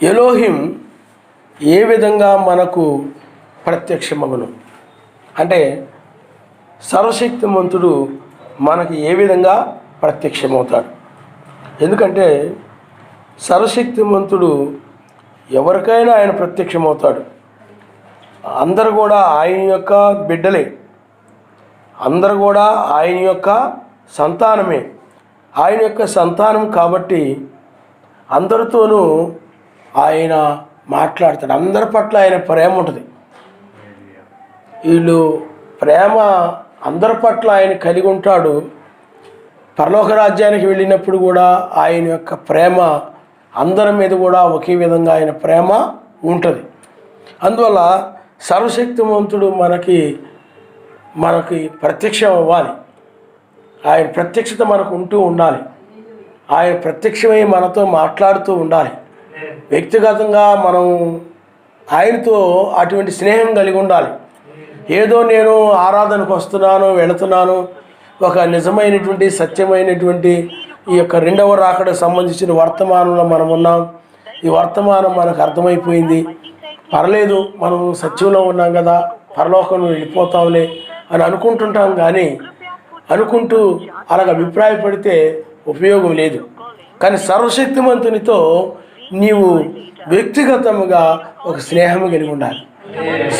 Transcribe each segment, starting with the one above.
ఎలోహిం ఏ విధంగా మనకు ప్రత్యక్షమగును అంటే సర్వశక్తిమంతుడు మనకి ఏ విధంగా ప్రత్యక్షమవుతాడు? ఎందుకంటే సర్వశక్తిమంతుడు ఎవరికైనా ఆయన ప్రత్యక్షమవుతాడు. అందరూ కూడా ఆయన యొక్క బిడ్డలే, అందరూ కూడా ఆయన యొక్క సంతానమే. ఆయన యొక్క సంతానం కాబట్టి అందరితోనూ ఆయన మాట్లాడతాడు. అందరి పట్ల ఆయన ప్రేమ ఉంటుంది. వీళ్ళు ప్రేమ అందరి పట్ల ఆయన కలిగి ఉంటాడు. పరలోక రాజ్యానికి వెళ్ళినప్పుడు కూడా ఆయన యొక్క ప్రేమ అందరి మీద కూడా ఒకే విధంగా ఆయన ప్రేమ ఉంటుంది. అందువల్ల సర్వశక్తిమంతుడు మనకి ప్రత్యక్షం అవ్వాలి. ఆయన ప్రత్యక్షత మనకు ఉంటూ ఉండాలి. ఆయన ప్రత్యక్షమై మనతో మాట్లాడుతూ ఉండాలి. వ్యక్తిగతంగా మనం ఆయనతో అటువంటి స్నేహం కలిగి ఉండాలి. ఏదో నేను ఆరాధనకు వస్తున్నాను, వెళుతున్నాను, ఒక నిజమైనటువంటి సత్యమైనటువంటి ఈ యొక్క రెండవ రాకడకు సంబంధించిన వర్తమానంలో మనం ఉన్నాం. ఈ వర్తమానం మనకు అర్థమైపోయింది, పర్లేదు మనం సత్యంలో ఉన్నాం కదా, పరలోకం వెళ్ళిపోతాంలే అని అనుకుంటుంటాం. కానీ అనుకుంటూ అలాగ అభిప్రాయపడితే ఉపయోగం లేదు. కానీ సర్వశక్తిమంతునితో నీవు వ్యక్తిగతంగా ఒక స్నేహం కలిగి ఉండాలి.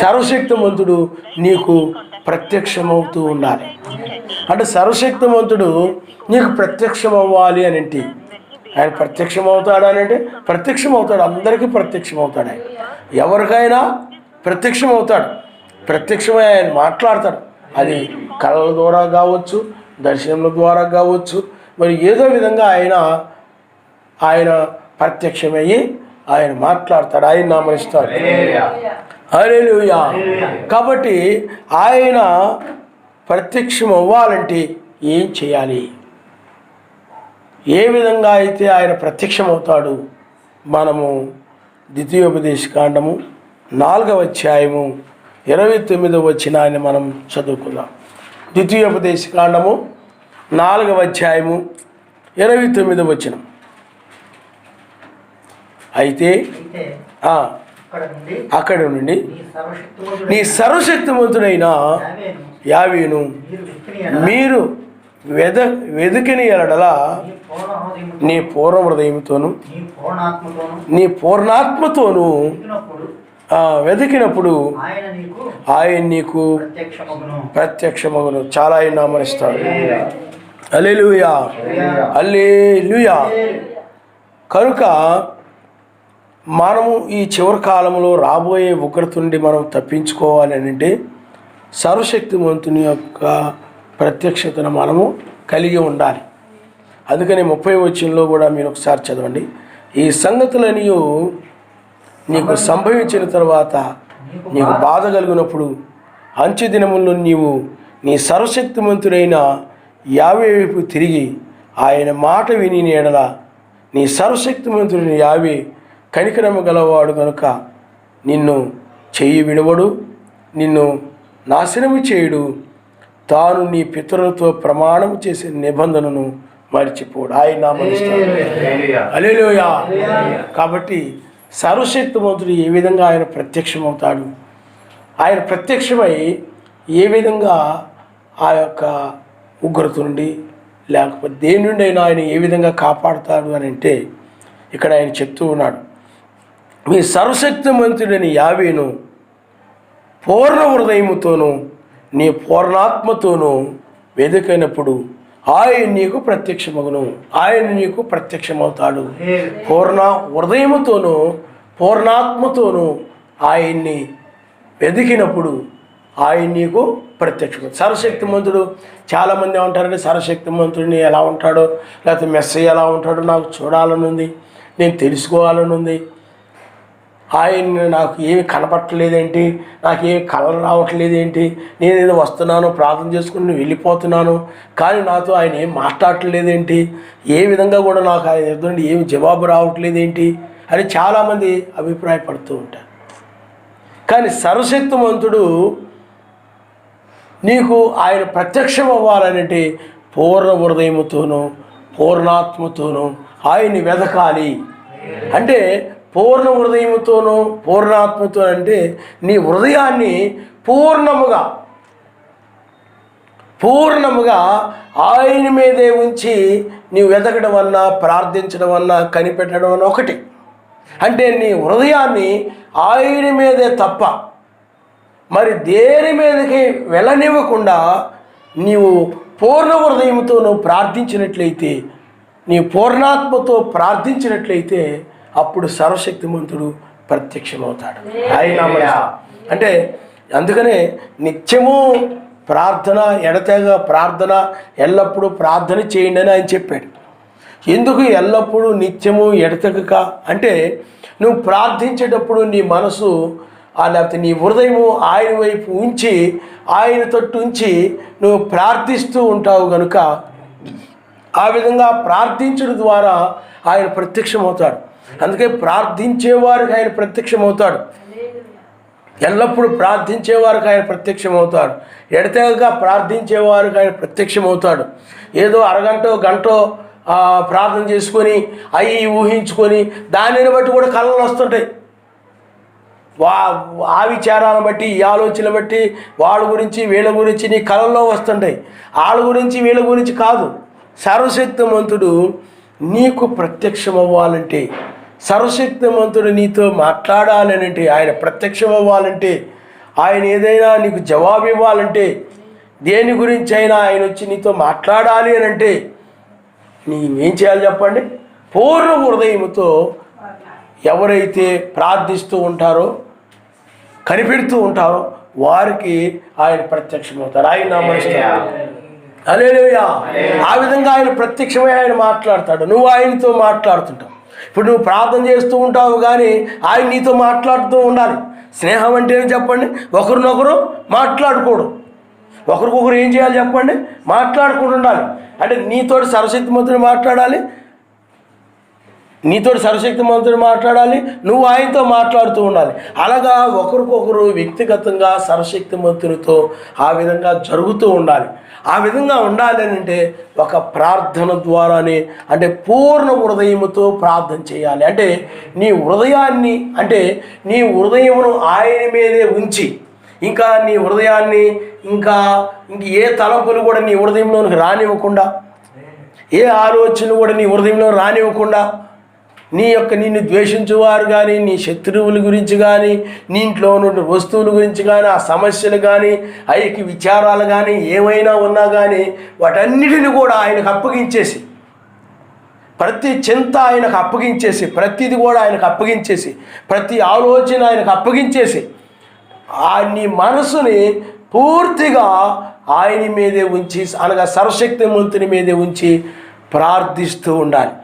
సర్వశక్తిమంతుడు నీకు ప్రత్యక్షమవుతూ ఉండాలి. అంటే సర్వశక్తిమంతుడు నీకు ప్రత్యక్షం అవ్వాలి అని అంటే ఆయన ప్రత్యక్షమవుతాడు అని అంటే ప్రత్యక్షమవుతాడు, అందరికీ ప్రత్యక్షమవుతాడు. ఆయన ఎవరికైనా ప్రత్యక్షమవుతాడు. ప్రత్యక్షమై ఆయన మాట్లాడతాడు. అది కళల ద్వారా కావచ్చు, దర్శనముల ద్వారా కావచ్చు, మరి ఏదో విధంగా ఆయన ప్రత్యక్షమయ్యి ఆయన మాట్లాడతాడు, ఆయన నామనిస్తాడు. హల్లెలూయా. కాబట్టి ఆయన ప్రత్యక్షం అవ్వాలంటే ఏం చేయాలి? ఏ విధంగా అయితే ఆయన ప్రత్యక్షమవుతాడు? మనము ద్వితీయోపదేశకాండము 4వ అధ్యాయము 29వ వచనాన్ని మనం చదువుకుందాం. ద్వితీయోపదేశకాండము 4వ అధ్యాయము 29వ వచనం. అయితే అక్కడ నుండి నీ సర్వశక్తిమంతుడైన యావేను మీరు వెదికిన ఎడలా నీ పూర్ణ హృదయంతోను నీ పూర్ణాత్మతోను వెతికినప్పుడు ఆయన నీకు ప్రత్యక్షమగును. చాలా ఆయన నామనిస్తాడు. హల్లెలూయా, హల్లెలూయా. కనుక మనము ఈ చివరి కాలంలో రాబోయే ఉగ్రత నుండి మనం తప్పించుకోవాలి అంటే సర్వశక్తిమంతుని యొక్క ప్రత్యక్షతను మనము కలిగి ఉండాలి. అందుకని 30వ వచనంలో కూడా మీరు ఒకసారి చదవండి. ఈ సంగతులని నీకు సంభవించిన తర్వాత నీకు బాధ కలిగినప్పుడు అంచె దినముల్లో నీవు నీ సర్వశక్తిమంతుడైన యావే వైపు తిరిగి ఆయన మాట విని ఎడల నీ సర్వశక్తిమంతుడైన యావే కనికరము గలవాడు కనుక నిన్ను చెయ్యి విడవడు, నిన్ను నాశనము చేయుడు, తాను నీ పితరులతో ప్రమాణం చేసే నిబంధనను మరిచిపోడు. ఆయన నామనిస్తాడు. హల్లెలూయా. కాబట్టి సర్వశక్తిమంతుడు ఏ విధంగా ఆయన ప్రత్యక్షమవుతాడు? ఆయన ప్రత్యక్షమై ఏ విధంగా ఆ యొక్క ఉగ్రత నుండి లేకపోతే దేని నుండి అయినా ఆయన ఏ విధంగా కాపాడుతాడు అని అంటే ఇక్కడ ఆయన చెప్తూ ఉన్నాడు. మీ సర్వశక్తిమంతుడని యావేను పూర్ణ హృదయముతోనూ నీ పూర్ణాత్మతోనూ వెదికినప్పుడు ఆయన నీకు ప్రత్యక్షమగును. ఆయన నీకు ప్రత్యక్షమవుతాడు. పూర్ణ హృదయముతోనూ పూర్ణాత్మతోనూ ఆయన్ని వెతికినప్పుడు ఆయన నీకు ప్రత్యక్షం. సర్వశక్తిమంతుడు చాలామంది ఏమంటారంటే సర్వశక్తిమంతుడిని ఎలా ఉంటాడో లేకపోతే మెస్సయ్య ఎలా ఉంటాడో నాకు చూడాలని ఉంది, నేను తెలుసుకోవాలని ఉంది, ఆయన నాకు ఏమి కనపట్టలేదేంటి, నాకేమి కలర్ రావట్లేదేంటి, నేనేదో వస్తున్నాను ప్రార్థన చేసుకుని వెళ్ళిపోతున్నాను కానీ నాతో ఆయన ఏం మాట్లాడట్లేదేంటి, ఏ విధంగా కూడా నాకు ఆయన ఎదురండి ఏమి జవాబు రావట్లేదేంటి అని చాలామంది అభిప్రాయపడుతూ ఉంటారు. కానీ సర్వశక్తిమంతుడు నీకు ఆయన ప్రత్యక్షం అవ్వాలనంటే పూర్ణ హృదయముతోనూ పూర్ణాత్మతోనూ ఆయన్ని వెతకాలి. అంటే పూర్ణ హృదయముతోనూ పూర్ణాత్మతో అంటే నీ హృదయాన్ని పూర్ణముగా ఆయన మీదే ఉంచి నీవు వెతకడం అన్నా ప్రార్థించడం అన్నా కనిపెట్టడం అన్నా ఒకటి. అంటే నీ హృదయాన్ని ఆయన మీదే తప్ప మరి దేని మీదకి వెళ్ళనివ్వకుండా నీవు పూర్ణ హృదయంతో నువ్వు ప్రార్థించినట్లయితే, నీ పూర్ణాత్మతో ప్రార్థించినట్లయితే అప్పుడు సర్వశక్తిమంతుడు ప్రత్యక్షమవుతాడు. ఆయన అంటే అందుకనే నిత్యము ప్రార్థన, ఎడతెగ ప్రార్థన, ఎల్లప్పుడూ ప్రార్థన చేయండి అని ఆయన చెప్పాడు. ఎందుకు ఎల్లప్పుడూ నిత్యము ఎడతెగక అంటే నువ్వు ప్రార్థించేటప్పుడు నీ మనసు లేకపోతే నీ హృదయము ఆయన వైపు ఉంచి, ఆయన తట్టు ఉంచి నువ్వు ప్రార్థిస్తూ ఉంటావు కనుక ఆ విధంగా ప్రార్థించడం ద్వారా ఆయన ప్రత్యక్షమవుతాడు. అందుకే ప్రార్థించేవారికి ఆయన ప్రత్యక్షమవుతాడు. ఎల్లప్పుడూ ప్రార్థించేవారికి ఆయన ప్రత్యక్షమవుతాడు. ఎడతెగక ప్రార్థించేవారికి ఆయన ప్రత్యక్షమవుతాడు. ఏదో అరగంటో గంటో ప్రార్థన చేసుకొని అవి ఊహించుకొని దానిని బట్టి కూడా కళలు వస్తుంటాయి. ఆ విచారాలను బట్టి, ఈ ఆలోచనలు బట్టి వాళ్ళ గురించి వీళ్ళ గురించి నీ కళల్లో వస్తుంటాయి. వాళ్ళ గురించి వీళ్ళ గురించి కాదు. సర్వశక్తిమంతుడు నీకు ప్రత్యక్షం అవ్వాలంటే, సర్వశక్తిమంతుడు నీతో మాట్లాడాలనంటే, ఆయన ప్రత్యక్షం అవ్వాలంటే, ఆయన ఏదైనా నీకు జవాబు ఇవ్వాలంటే, దేని గురించి అయినా ఆయన వచ్చి నీతో మాట్లాడాలి అని అంటే నీవేం చేయాలి చెప్పండి? పూర్ణ హృదయముతో ఎవరైతే ప్రార్థిస్తూ ఉంటారో, కనిపెడుతూ ఉంటారో వారికి ఆయన ప్రత్యక్షమవుతారు. ఆయన నామస్తున్నారు. హల్లెలూయా. ఆ విధంగా ఆయన ప్రత్యక్షమై ఆయన మాట్లాడతాడు. నువ్వు ఆయనతో మాట్లాడుతుంటావు. ఇప్పుడు నువ్వు ప్రార్థన చేస్తూ ఉంటావు కానీ ఆయన నీతో మాట్లాడుతూ ఉండాలి. స్నేహం అంటే ఏం చెప్పండి? ఒకరినొకరు మాట్లాడుకోవడం. ఒకరికొకరు ఏం చేయాలి చెప్పండి? మాట్లాడుకుంటూ ఉండాలి. అంటే నీతోటి సర్వశక్తిమంతుడు మాట్లాడాలి, నువ్వు ఆయనతో మాట్లాడుతూ ఉండాలి. అలాగా ఒకరికొకరు వ్యక్తిగతంగా సర్వశక్తిమంతునితో ఆ విధంగా జరుగుతూ ఉండాలి. ఆ విధంగా ఉండాలి అని అంటే ఒక ప్రార్థన ద్వారానే, అంటే పూర్ణ హృదయముతో ప్రార్థన చేయాలి. అంటే నీ హృదయాన్ని, అంటే నీ హృదయమును ఆయన మీదే ఉంచి, ఇంకా నీ హృదయాన్ని ఇంక ఏ తలంపులు కూడా నీ హృదయంలోనికి రానివ్వకుండా, ఏ ఆలోచనలు కూడా నీ హృదయంలో రానివ్వకుండా, నిన్ను ద్వేషించేవారు కానీ, నీ శత్రువుల గురించి కానీ, నీ ఇంట్లో ఉన్న వస్తువుల గురించి కానీ, ఆ సమస్యలు కానీ, ఐక్య విచారాలు కానీ ఏమైనా ఉన్నా కానీ వాటన్నిటిని కూడా ఆయనకు అప్పగించేసి, ప్రతి చింత ఆయనకు అప్పగించేసి, ప్రతిది కూడా ఆయనకు అప్పగించేసి, ప్రతి ఆలోచన ఆయనకు అప్పగించేసి నీ మనసుని పూర్తిగా ఆయన మీదే ఉంచి, అనగా సర్వశక్తిమంతుని మీదే ఉంచి ప్రార్థిస్తూ ఉండాలి.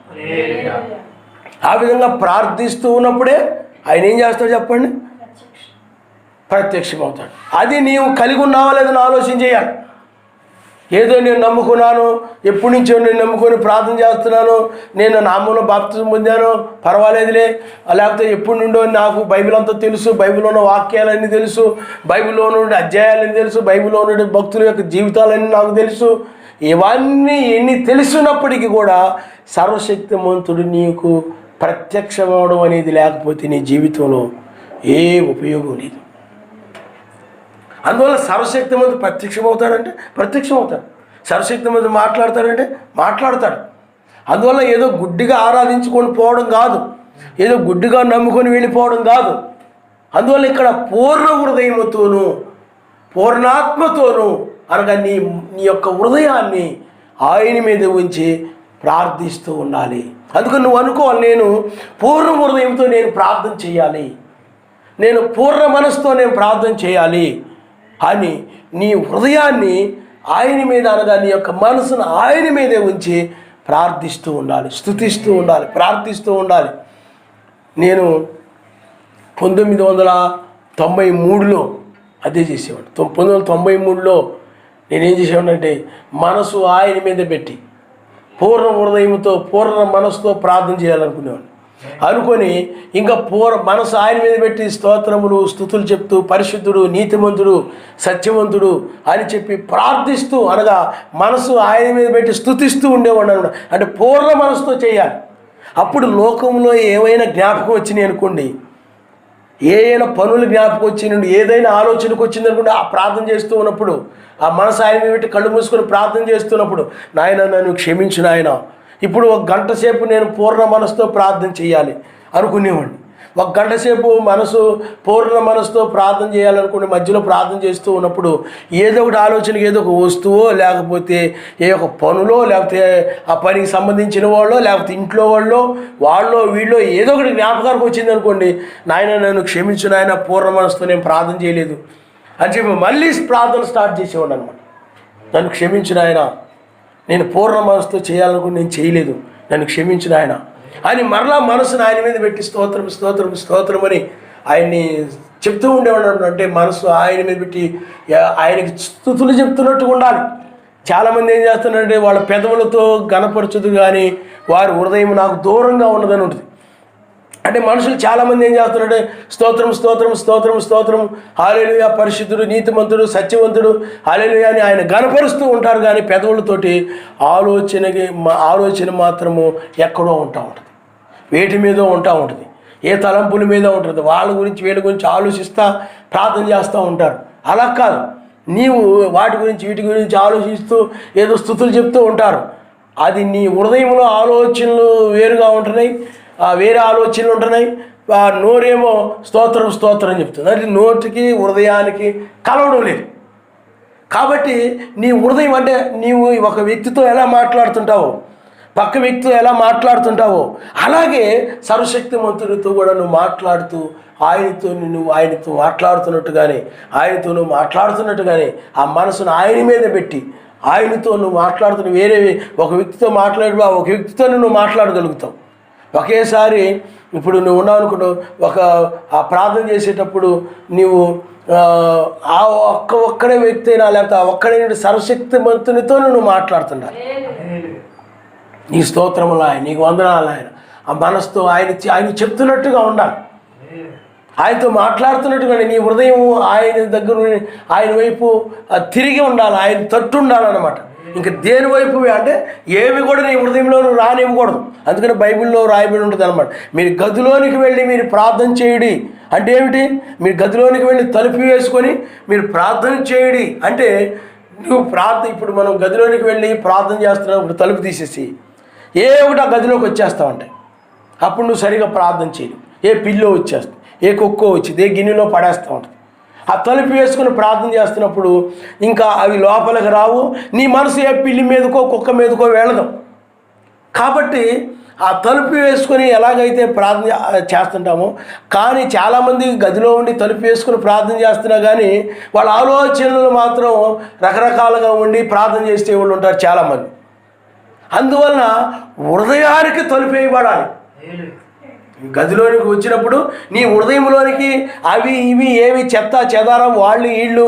ఆ విధంగా ప్రార్థిస్తూ ఉన్నప్పుడే ఆయన ఏం చేస్తాడు చెప్పండి? ప్రత్యక్షమవుతాడు. అది నీవు కలిగి ఉన్నావా లేదని ఆలోచన చేయాలి. ఏదో నేను నమ్ముకున్నాను, ఎప్పటి నుంచో నేను నమ్ముకొని ప్రార్థన చేస్తున్నాను, నేను నామంలో బాప్తిజం పొందాను, పర్వాలేదులే, లేకపోతే ఎప్పటి నుండో నాకు బైబిల్ అంతా తెలుసు, బైబిల్లో ఉన్న వాక్యాలన్నీ తెలుసు, బైబిల్లో ఉన్న అధ్యాయాలన్నీ తెలుసు, బైబిల్లో ఉన్న భక్తుల యొక్క జీవితాలన్నీ నాకు తెలుసు, ఇవన్నీ ఎన్ని తెలుసున్నప్పటికీ కూడా సర్వశక్తిమంతుడు నీకు ప్రత్యక్షమవడం అనేది లేకపోతే నీ జీవితంలో ఏ ఉపయోగం లేదు. అందువల్ల సర్వశక్తిమంతుడు ప్రత్యక్షమవుతాడంటే ప్రత్యక్షమవుతాడు, సర్వశక్తిమంతుడు మాట్లాడతాడంటే మాట్లాడతాడు. అందువల్ల ఏదో గుడ్డిగా ఆరాధించుకొని పోవడం కాదు, ఏదో గుడ్డిగా నమ్ముకొని వెళ్ళిపోవడం కాదు. అందువల్ల ఇక్కడ పూర్ణ హృదయముతోనూ పూర్ణాత్మతోనూ అనగా నీ యొక్క హృదయాన్ని ఆయన మీద ఉంచి ప్రార్థిస్తూ ఉండాలి. అందుకని నువ్వు అనుకోవాలి, నేను పూర్ణ హృదయంతో నేను ప్రార్థన చేయాలి, నేను పూర్ణ మనసుతో నేను ప్రార్థన చేయాలి అని నీ హృదయాన్ని ఆయన మీద, అనగా నీ యొక్క మనసును ఆయన మీదే ఉంచి ప్రార్థిస్తూ ఉండాలి, స్తుతిస్తూ ఉండాలి, ప్రార్థిస్తూ ఉండాలి. నేను 1993లో అదే చేసేవాడు. 1993లో నేనేం చేసేవాడంటే మనసు ఆయన మీద పెట్టి పూర్ణ హృదయంతో పూర్ణ మనసుతో ప్రార్థన చేయాలనుకునేవాడు. అనుకొని ఇంకా మనసు ఆయన మీద పెట్టి స్తోత్రములు స్తుతులు చెప్తూ పరిశుద్ధుడు, నీతిమంతుడు, సత్యవంతుడు అని చెప్పి ప్రార్థిస్తూ, అనగా మనసు ఆయన మీద పెట్టి స్తుతిస్తూ ఉండేవాడు అనమాట. అంటే పూర్ణ మనసుతో చేయాలి. అప్పుడు లోకంలో ఏమైనా జ్ఞాపకం వచ్చినాయి అనుకోండి, ఏదైనా పనులు జ్ఞాపకం వచ్చిందండి, ఏదైనా ఆలోచనకు వచ్చింది అనుకోండి, ఆ ప్రార్థన చేస్తూ ఉన్నప్పుడు ఆ మనసు ఆయన పెట్టి కళ్ళు మూసుకొని ప్రార్థన చేస్తున్నప్పుడు, నాయన నన్ను క్షమించు నాయన, ఇప్పుడు 1 గంట సేపు నేను పూర్ణ మనసుతో ప్రార్థన చేయాలి అనుకునేవాడిని. 1 గంట సేపు పూర్ణ మనసుతో ప్రార్థన చేయాలనుకునే మధ్యలో ప్రార్థన చేస్తూ ఉన్నప్పుడు ఏదో ఒకటి ఆలోచనకి ఏదో ఒక వస్తువో, లేకపోతే ఏ ఒక పనులో, లేకపోతే ఆ పనికి సంబంధించిన వాళ్ళో, లేకపోతే ఇంట్లో వాళ్ళో వీళ్ళో ఏదో ఒకటి జ్ఞాపకానికి వచ్చింది అనుకోండి, నాయన నన్ను క్షమించు నాయన, పూర్ణ మనసుతో నేను ప్రార్థన చేయలేదు అని చెప్పి మళ్ళీ ప్రార్థన స్టార్ట్ చేసేవాడు అనమాట. నన్ను క్షమించు నాయన, నేను పూర్ణ మనసుతో చేయాలనుకుని నేను చేయలేదు, నన్ను క్షమించు నాయన అని మరలా మనసును ఆయన మీద పెట్టి స్తోత్రం స్తోత్రం స్తోత్రం అని ఆయన్ని చెప్తూ ఉండేవాడు. అంటే మనసు ఆయన మీద పెట్టి ఆయనకి స్తుతులు చెప్తున్నట్టుగా ఉండాలి. చాలామంది ఏం చేస్తున్నారంటే వాళ్ళ పెదవులతో గణపరచుదు కానీ వారి హృదయం నాకు దూరంగా ఉన్నదని ఉంటుంది. అంటే మనుషులు చాలామంది ఏం చేస్తున్నారంటే స్తోత్రం స్తోత్రం స్తోత్రం స్తోత్రం, హల్లెలూయా, పరిశుద్ధుడు, నీతిమంతుడు, సత్యవంతుడు, హల్లెలూయా అని ఆయన గణపరుస్తూ ఉంటారు. కానీ పెదవులతోటి ఆలోచన మాత్రము ఎక్కడో ఉంటుంది, వేటి మీదో ఉంటుంది, ఏ తలంపుల మీద ఉంటుంది, వాళ్ళ గురించి వీళ్ళ గురించి ఆలోచిస్తూ ప్రార్థన చేస్తూ ఉంటారు. అలా కాదు, నీవు వాటి గురించి వీటి గురించి ఆలోచిస్తూ ఏదో స్తుతులు చెప్తూ ఉంటారు. అది నీ హృదయంలో ఆలోచనలు వేరుగా ఉంటున్నాయి, వేరే ఆలోచనలు ఉంటున్నాయి. నోరేమో స్తోత్రం స్తోత్రం అని చెప్తుంది, అంటే నోటికి హృదయానికి కలవడం లేదు. కాబట్టి నీ హృదయం అంటే నీవు ఒక వ్యక్తితో ఎలా మాట్లాడుతుంటావో, పక్క వ్యక్తితో ఎలా మాట్లాడుతుంటావో, అలాగే సర్వశక్తిమంతుడితో కూడా నువ్వు మాట్లాడుతూ ఆయనతో మాట్లాడుతున్నట్టుగానే, ఆయనతో నువ్వు మాట్లాడుతున్నట్టుగానే ఆ మనసును ఆయన మీద పెట్టి ఆయనతో నువ్వు మాట్లాడుతున్న వేరే ఒక వ్యక్తితో మాట్లాడు, ఒక వ్యక్తితో నువ్వు మాట్లాడగలుగుతావు. ఒకేసారి ఇప్పుడు నువ్వు ఉన్నావు అనుకుంటూ ఆ ప్రార్థన చేసేటప్పుడు నీవు ఆ ఒక్కడే వ్యక్తి అయినా, లేకపోతే ఆ ఒక్కడే సర్వశక్తిమంతునితో నువ్వు మాట్లాడుతున్నావు. నీ స్తోత్రములు ఆయన, నీకు వందనాలు ఆయన, ఆ మనసుతో ఆయన చెప్తున్నట్టుగా ఉండాలి, ఆయనతో మాట్లాడుతున్నట్టుగా నీ హృదయం ఆయన దగ్గర, ఆయన వైపు తిరిగి ఉండాలి, ఆయన తట్టు ఉండాలన్నమాట. ఇంకా దేని వైపు అంటే ఏమి కూడా నీ హృదయంలో రానివ్వకూడదు. అందుకని బైబిల్లో రాయబడి ఉంటుంది అనమాట, మీరు గదిలోనికి వెళ్ళి మీరు ప్రార్థన చేయడి అంటే ఏమిటి? మీరు గదిలోనికి వెళ్ళి తలుపు వేసుకొని మీరు ప్రార్థన చేయడి అంటే నువ్వు ఇప్పుడు మనం గదిలోనికి వెళ్ళి ప్రార్థన చేస్తున్నావు, ఇప్పుడు తలుపు తీసేసి ఏ ఒకటి ఆ గదిలోకి వచ్చేస్తావంటే అప్పుడు నువ్వు సరిగా ప్రార్థన చేయవు. ఏ పిల్లో వచ్చేస్తుంది, ఏ కుక్కో వచ్చింది, ఏ గిన్నెలో పడేస్తూ ఉంటుంది. ఆ తలుపు వేసుకుని ప్రార్థన చేస్తున్నప్పుడు ఇంకా అవి లోపలికి రావు, నీ మనసు ఏ పిల్లి మీదకో కుక్క మీదకో వెళ్ళదు. కాబట్టి ఆ తలుపు వేసుకొని ఎలాగైతే ప్రార్థన చేస్తుంటామో, కానీ చాలామంది గదిలో ఉండి తలుపు వేసుకుని ప్రార్థన చేస్తున్నా కానీ వాళ్ళ ఆలోచనలు మాత్రం రకరకాలుగా ఉండి ప్రార్థన చేసే వాళ్ళు ఉంటారు చాలామంది. అందువలన హృదయానికి తలుపు వేయబడాలి. గదిలోనికి వచ్చినప్పుడు నీ హృదయంలోనికి అవి ఇవి ఏవి చెత్త చెదారం, వాళ్ళు వీళ్ళు,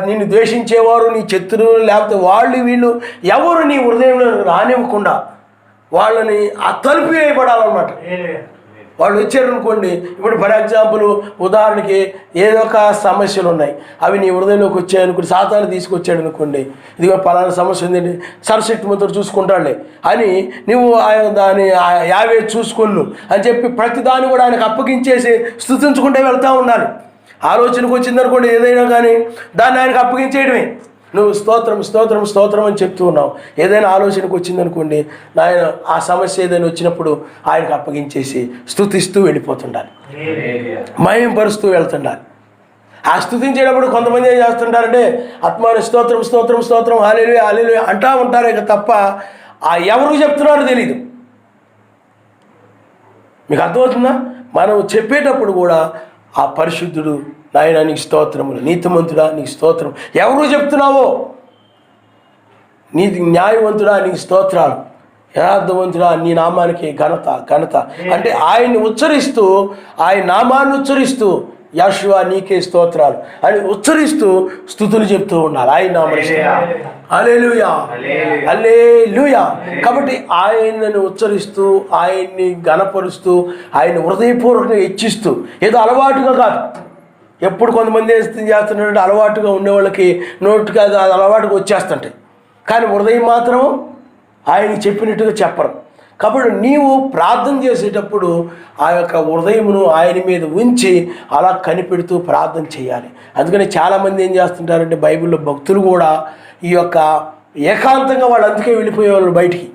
నిన్ను ద్వేషించేవారు, నీ శత్రువులు, లేకపోతే వాళ్ళు వీళ్ళు ఎవరు నీ హృదయంలో రానివ్వకుండా వాళ్ళని ఆ తలుపు వేయబడాలన్నమాట. వాళ్ళు వచ్చారనుకోండి, ఇప్పుడు ఫర్ ఎగ్జాంపుల్ ఉదాహరణకి ఏదో ఒక సమస్యలు ఉన్నాయి, అవి నీ హృదయంలోకి వచ్చాయనుకోండి, సాతాను తీసుకొచ్చాడు అనుకోండి, ఇదిగో పలానా సమస్య ఉందండి, సర్వశక్తిమంతుడు చూసుకుంటాడులే అని నువ్వు దాన్ని 50 చూసుకున్నాను అని చెప్పి ప్రతి దాన్ని కూడా ఆయనకు అప్పగించేసి స్తుతించుకుంటే వెళ్తూ ఉండాలి. ఆలోచనకు వచ్చిందనుకోండి ఏదైనా కానీ దాన్ని ఆయనకు అప్పగించేయడమే. నువ్వు స్తోత్రం స్తోత్రం స్తోత్రం అని చెప్తూ ఉన్నావు. ఏదైనా ఆలోచనకు వచ్చిందనుకోండి, ఆయన ఆ సమస్య ఏదైనా వచ్చినప్పుడు ఆయనకు అప్పగించేసి స్తుతిస్తూ వెళ్ళిపోతుండాలి, మహిమపరుస్తూ వెళ్తుండాలి. ఆ స్తుతించేటప్పుడు కొంతమంది ఏం చేస్తుంటారంటే ఆత్మాని స్తోత్రం స్తోత్రం స్తోత్రం హల్లెలూయా హల్లెలూయా అంటా ఉంటారే తప్ప ఎవరు చెప్తున్నారో తెలీదు. మీకు అర్థమవుతుందా? మనం చెప్పేటప్పుడు కూడా ఆ పరిశుద్ధుడు నాయన నీకు స్తోత్రములు, నీతిమంతుడా నీకు స్తోత్రం, ఎవరు చెప్తున్నావో, నీతి న్యాయవంతుడా నీకు స్తోత్రాలు, యథార్థవంతుడా నీ నామానికి ఘనత ఘనత అంటే ఆయన్ని ఉచ్చరిస్తూ, ఆయన నామాన్ని ఉచ్చరిస్తూ యెహోవా నీకే స్తోత్రాలు అని ఉచ్చరిస్తూ స్తుతులు చెప్తూ ఉండాలి. ఆయన నామమున హల్లెలూయా హల్లెలూయా. కాబట్టి ఆయనను ఉచ్చరిస్తూ, ఆయన్ని ఘనపరుస్తూ, ఆయన హృదయపూర్వకంగా హెచ్చిస్తూ, ఏదో అలవాటుగా కాదు. ఎప్పుడు కొంతమంది చేస్తున్నట్టు అలవాటుగా ఉండేవాళ్ళకి నోటికి అది అలవాటుగా వచ్చేస్తుంటాయి, కానీ హృదయం మాత్రం ఆయనకి చెప్పినట్టుగా చెప్పరు. కాబట్టి నీవు ప్రార్థన చేసేటప్పుడు ఆ యొక్క హృదయమును ఆయన మీద ఉంచి అలా కనిపెడుతూ ప్రార్థన చేయాలి. అందుకని చాలామంది ఏం చేస్తుంటారంటే బైబిల్లో భక్తులు కూడా ఈ యొక్క ఏకాంతంగా వాళ్ళు అందుకే వెళ్ళిపోయేవాళ్ళు బయటికి.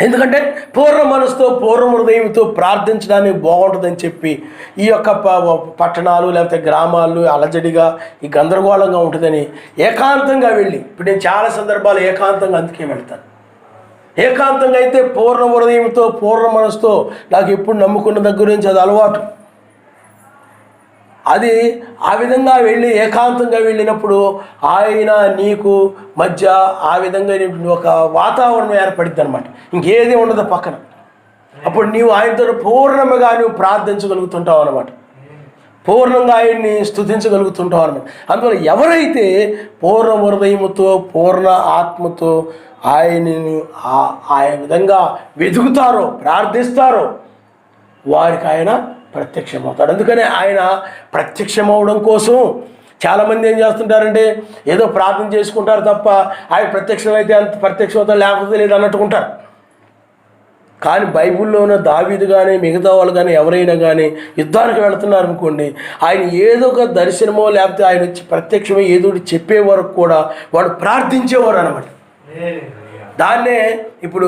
ఎందుకంటే పూర్ణ మనసుతో పూర్ణ హృదయంతో ప్రార్థించడానికి బాగుంటుందని చెప్పి ఈ యొక్క పట్టణాలు లేకపోతే గ్రామాలు అలజడిగా ఈ గందరగోళంగా ఉంటుందని ఏకాంతంగా వెళ్ళి, ఇప్పుడు నేను చాలా సందర్భాలు ఏకాంతంగా అందుకే వెళ్తాను. ఏకాంతంగా అయితే పూర్ణ హృదయంతో పూర్ణ మనసుతో నాకు ఎప్పుడు నమ్ముకున్న దగ్గర నుంచి అది అలవాటు. అది ఆ విధంగా వెళ్ళి ఏకాంతంగా వెళ్ళినప్పుడు ఆయన నీకు మధ్య ఆ విధంగా ఒక వాతావరణం ఏర్పడిద్ది అనమాట. ఇంకేది ఉండదు పక్కన. అప్పుడు నీవు ఆయనతో పూర్ణంగా నువ్వు ప్రార్థించగలుగుతుంటావు అనమాట, పూర్ణంగా ఆయన్ని స్తుతించగలుగుతుంటావు అనమాట. అందువల్ల ఎవరైతే పూర్ణ హృదయముతో పూర్ణ ఆత్మతో ఆయనను ఆ విధంగా వెతుకుతారో ప్రార్థిస్తారో వారికి ఆయన ప్రత్యక్షమవుతాడు. అందుకనే ఆయన ప్రత్యక్షమవడం కోసం చాలామంది ఏం చేస్తుంటారంటే ఏదో ప్రార్థన చేసుకుంటారు తప్ప ఆయన ప్రత్యక్షమైతే అంత ప్రత్యక్షమవుతారు లేకపోతే లేదు అన్నట్టుకుంటారు. కానీ బైబిల్లోనూ దావీదు కానీ మిగతా వాళ్ళు కానీ ఎవరైనా కానీ యుద్ధానికి వెళుతున్నారు అనుకోండి, ఆయన ఏదో ఒక దర్శనమో లేకపోతే ఆయన వచ్చి ప్రత్యక్షమో ఏదో చెప్పే వరకు కూడా వాడు ప్రార్థించేవారు అనమాట. దాన్నే ఇప్పుడు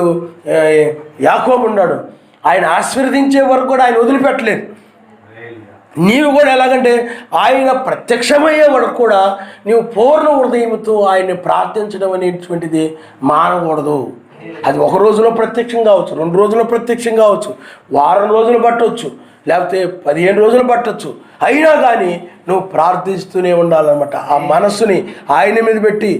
యాకోబు ఉన్నాడు, ఆయన ఆశీర్వదించే వరకు కూడా ఆయన వదిలిపెట్టలేదు. నీవు కూడా ఎలాగంటే ఆయన ప్రత్యక్షమయ్యే వరకు కూడా నీవు పూర్ణ హృదయంతో ఆయన్ని ప్రార్థించడం అనేటువంటిది మానకూడదు. అది ఒక రోజులో ప్రత్యక్షం కావచ్చు, 2 రోజుల్లో ప్రత్యక్షం కావచ్చు, వారం రోజులు పట్టవచ్చు, లేకపోతే 15 రోజులు పట్టవచ్చు. అయినా కానీ నువ్వు ప్రార్థిస్తూనే ఉండాలన్నమాట. ఆ మనస్సుని ఆయన మీద పెట్టి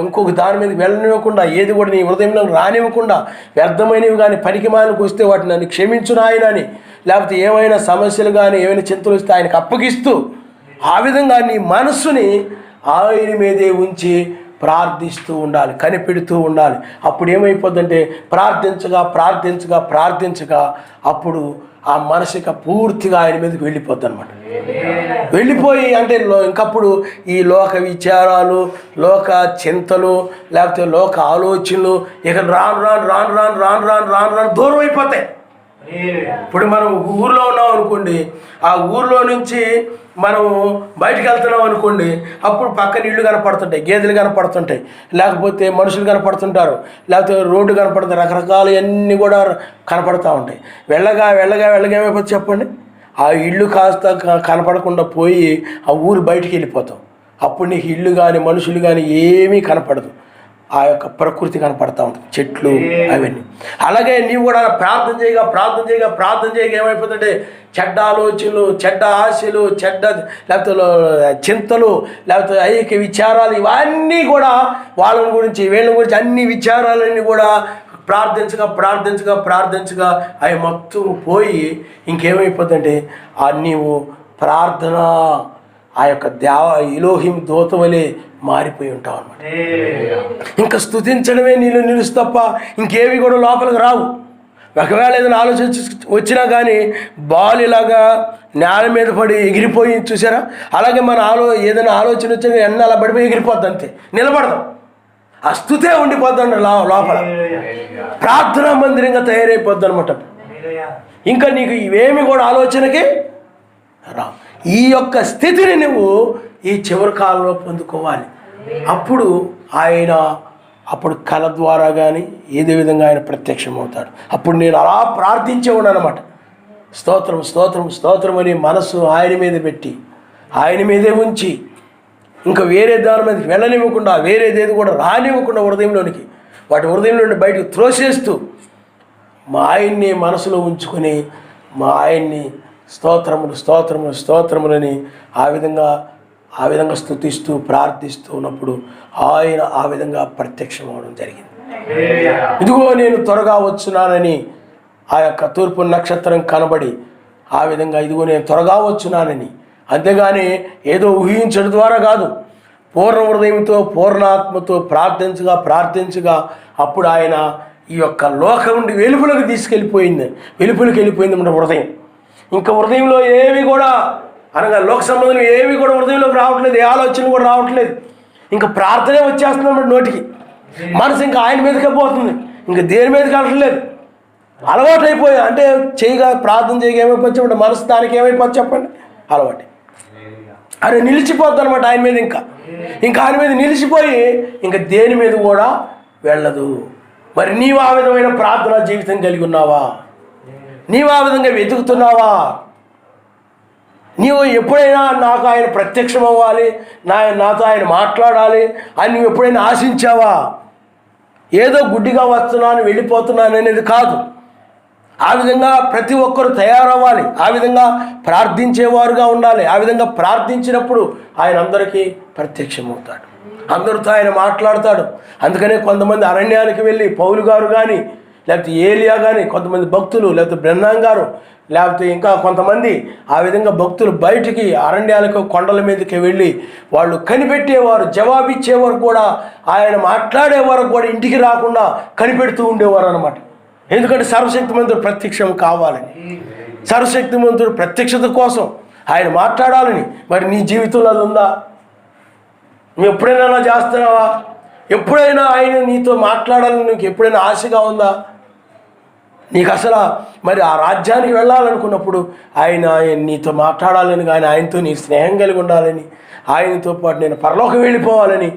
ఇంకొక దాని మీద వెళ్ళనివ్వకుండా, ఏది కూడా నీ హృదయంలో రానివ్వకుండా, వ్యర్థమైనవి కానీ పనికిమాలకు వస్తే వాటిని నన్ను క్షమించును ఆయన అని, లేకపోతే ఏమైనా సమస్యలు కానీ ఏమైనా చింతలు వస్తే ఆయనకు అప్పగిస్తూ ఆ విధంగా నీ మనస్సుని ఆయన మీదే ఉంచి ప్రార్థిస్తూ ఉండాలి, కనిపెడుతూ ఉండాలి. అప్పుడు ఏమైపోద్దంటే ప్రార్థించగా ప్రార్థించగా ప్రార్థించగా అప్పుడు ఆ మనసుక పూర్తిగా ఆయన మీదకి వెళ్ళిపోద్ది అనమాట. వెళ్ళిపోయి అంటే ఇంకప్పుడు ఈ లోక విచారాలు, లోక చింతలు, లేకపోతే లోక ఆలోచనలు ఇక రాను రాను రాను రాను రాను రాను రాను రాను దూరం అయిపోతాయి. ఇప్పుడు మనం ఊర్లో ఉన్నాం అనుకోండి, ఆ ఊర్లో నుంచి మనం బయటకు వెళ్తున్నాం అనుకోండి, అప్పుడు పక్కన ఇళ్ళు కనపడుతుంటాయి, గేదెలు కనపడుతుంటాయి, లేకపోతే మనుషులు కనపడుతుంటారు, లేకపోతే రోడ్డు కనపడుతాయి, రకరకాలు అన్నీ కూడా కనపడుతూ ఉంటాయి. వెళ్ళగా వెళ్ళగా వెళ్ళగా ఏమైపోతుంది చెప్పండి, ఆ ఇల్లు కాస్త కనపడకుండా పోయి ఆ ఊరు బయటికి వెళ్ళిపోతాం. అప్పుడు నీకు ఇల్లు కానీ మనుషులు కానీ ఏమీ కనపడదు, ఆ యొక్క ప్రకృతి కనపడతా ఉంటుంది, చెట్లు అవన్నీ. అలాగే నీవు కూడా ప్రార్థన చేయగా ప్రార్థన చేయగా ప్రార్థన చేయగా ఏమైపోతుందంటే చెడ్డ ఆలోచనలు, చెడ్డ ఆశలు, చెడ్డ లేకపోతే చింతలు, లేకపోతే ఐక్య విచారాలు, ఇవన్నీ కూడా వాళ్ళ గురించి వీళ్ళ గురించి అన్ని విచారాలన్నీ కూడా ప్రార్థించగా ప్రార్థించగా ప్రార్థించగా అవి మొత్తం పోయి ఇంకేమైపోతుందంటే నీవు ప్రార్థన ఆ యొక్క ఎలోహిం దూత వలె మారిపోయి ఉంటావు అన్నమాట. ఇంకా స్తుతించడమే నీళ్ళు నిలుసు తప్ప ఇంకేవి కూడా లోపలికి రావు. ఒకవేళ ఏదైనా ఆలోచన వచ్చినా కానీ బాలులాగా నేల మీద పడి ఎగిరిపోయి చూసారా, అలాగే మన ఏదైనా ఆలోచన వచ్చినా ఎన్న అలా పడిపోయి ఎగిరిపోద్ది, అంతే నిలబడదాం. ఆ స్తుతే ఉండిపోద్ది లోపల, ప్రార్థనా మందిరంగా తయారైపోద్ది అనమాట. ఇంకా నీకు ఇవేమి కూడా ఆలోచనకి రా. ఈ యొక్క స్థితిని నువ్వు ఈ చివరి కాలంలో పొందుకోవాలి. అప్పుడు ఆయన కళ ద్వారా కానీ ఏదే విధంగా ఆయన ప్రత్యక్షమవుతాడు. అప్పుడు నేను అలా ప్రార్థించేవాడు అనమాట. స్తోత్రం స్తోత్రం స్తోత్రం అని మనసు ఆయన మీద పెట్టి ఆయన మీదే ఉంచి ఇంకా వేరే దాని మీదకి వెళ్ళనివ్వకుండా, వేరేదేది కూడా రానివ్వకుండా హృదయంలోనికి, వాటి హృదయంలో నుండి బయటకు త్రోసేస్తూ మా ఆయన్ని మనసులో ఉంచుకొని మా ఆయన్ని స్తోత్రములు స్తోత్రములు స్తోత్రములని ఆ విధంగా స్తుతిస్తూ ప్రార్థిస్తూ ఉన్నప్పుడు ఆయన ఆ విధంగా ప్రత్యక్షం అవడం జరిగింది. ఇదిగో నేను త్వరగా వచ్చున్నానని ఆ యొక్క తూర్పు నక్షత్రం కనబడి ఆ విధంగా ఇదిగో నేను త్వరగా వచ్చున్నానని, అంతేగాని ఏదో ఊహించడం ద్వారా కాదు, పూర్ణ హృదయంతో పూర్ణాత్మతో ప్రార్థించగా ప్రార్థించగా అప్పుడు ఆయన ఈ యొక్క లోకం నుండి వెలుపులకు వెళ్ళిపోయింది మన హృదయం. ఇంకా హృదయంలో ఏవి కూడా అనగా లోక సంబంధం ఏవి కూడా హృదయంలోకి రావట్లేదు, ఏ ఆలోచన కూడా రావట్లేదు. ఇంకా ప్రార్థనే వచ్చేస్తుంది నోటికి, మనసు ఇంకా ఆయన మీదకే పోతుంది, ఇంకా దేని మీదకి వెళ్ళట్లేదు. అలవాటు అయిపోయి అంటే చేయగా ప్రార్థన చేయగా ఏమైపోతుంది చెప్పండి, మనసు దానికి ఏమైపోతుంది చెప్పండి, అలవాటు. అది నిలిచిపోద్ది అనమాట ఆయన మీద. ఇంకా ఆయన మీద నిలిచిపోయి ఇంకా దేని మీద కూడా వెళ్ళదు. మరి నీవు ఆ విధమైన ప్రార్థనా జీవితం కలిగి ఉన్నావా? నీవు ఆ విధంగా వెతుకుతున్నావా? నీవు ఎప్పుడైనా నాకు ఆయన ప్రత్యక్షం అవ్వాలి, నాతో ఆయన మాట్లాడాలి అని నువ్వు ఎప్పుడైనా ఆశించావా? ఏదో గుడ్డిగా వస్తున్నాను వెళ్ళిపోతున్నాను అనేది కాదు. ఆ విధంగా ప్రతి ఒక్కరు తయారవ్వాలి, ఆ విధంగా ప్రార్థించేవారుగా ఉండాలి. ఆ విధంగా ప్రార్థించినప్పుడు ఆయన అందరికీ ప్రత్యక్షమవుతాడు, అందరితో ఆయన మాట్లాడతాడు. అందుకనే కొంతమంది అరణ్యానికి వెళ్ళి పౌలు గారు కానీ, లేకపోతే ఏలియా కానీ, కొంతమంది భక్తులు, లేకపోతే బ్రహ్నాం గారు, లేకపోతే ఇంకా కొంతమంది ఆ విధంగా భక్తులు బయటికి అరణ్యాలకు కొండల మీదకి వెళ్ళి వాళ్ళు కనిపెట్టేవారు, జవాబిచ్చేవారు కూడా, ఆయన మాట్లాడే వరకు కూడా ఇంటికి రాకుండా కనిపెడుతూ ఉండేవారు అనమాట. ఎందుకంటే సర్వశక్తిమంతుడు ప్రత్యక్షం కావాలని, సర్వశక్తిమంతుడు ప్రత్యక్షత కోసం ఆయన మాట్లాడాలని. మరి నీ జీవితంలో అది ఉందా? నువ్వు ఎప్పుడైనా అలా చేస్తున్నావా? ఎప్పుడైనా ఆయన నీతో మాట్లాడాలని నీకు ఎప్పుడైనా ఆశగా ఉందా? నీకు అసలు మరి ఆ రాజ్యానికి వెళ్ళాలనుకున్నప్పుడు ఆయన నీతో మాట్లాడాలని కానీ, ఆయనతో నీ స్నేహం కలిగి ఉండాలని, ఆయనతో పాటు నేను పరలోకం వెళ్ళిపోవాలని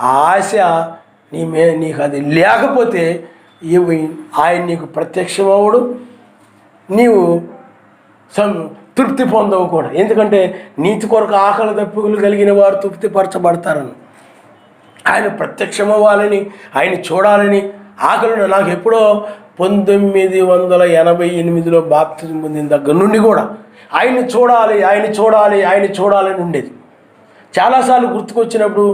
ఆ ఆశ నీకు అది లేకపోతే ఆయన నీకు ప్రత్యక్షమవుడు, నీవు తృప్తి పొందవు కూడా. ఎందుకంటే నీతి కొరకు ఆకలి దప్పులు కలిగిన వారు తృప్తిపరచబడతారని. ఆయన ప్రత్యక్షమవ్వాలని, ఆయన చూడాలని ఆకలి. నాకు ఎప్పుడో 1988లో బాప్తిజం పొందిన దగ్గర నుండి కూడా ఆయన్ని చూడాలి, ఆయన చూడాలి, ఆయన చూడాలని ఉండేది. చాలాసార్లు గుర్తుకొచ్చినప్పుడు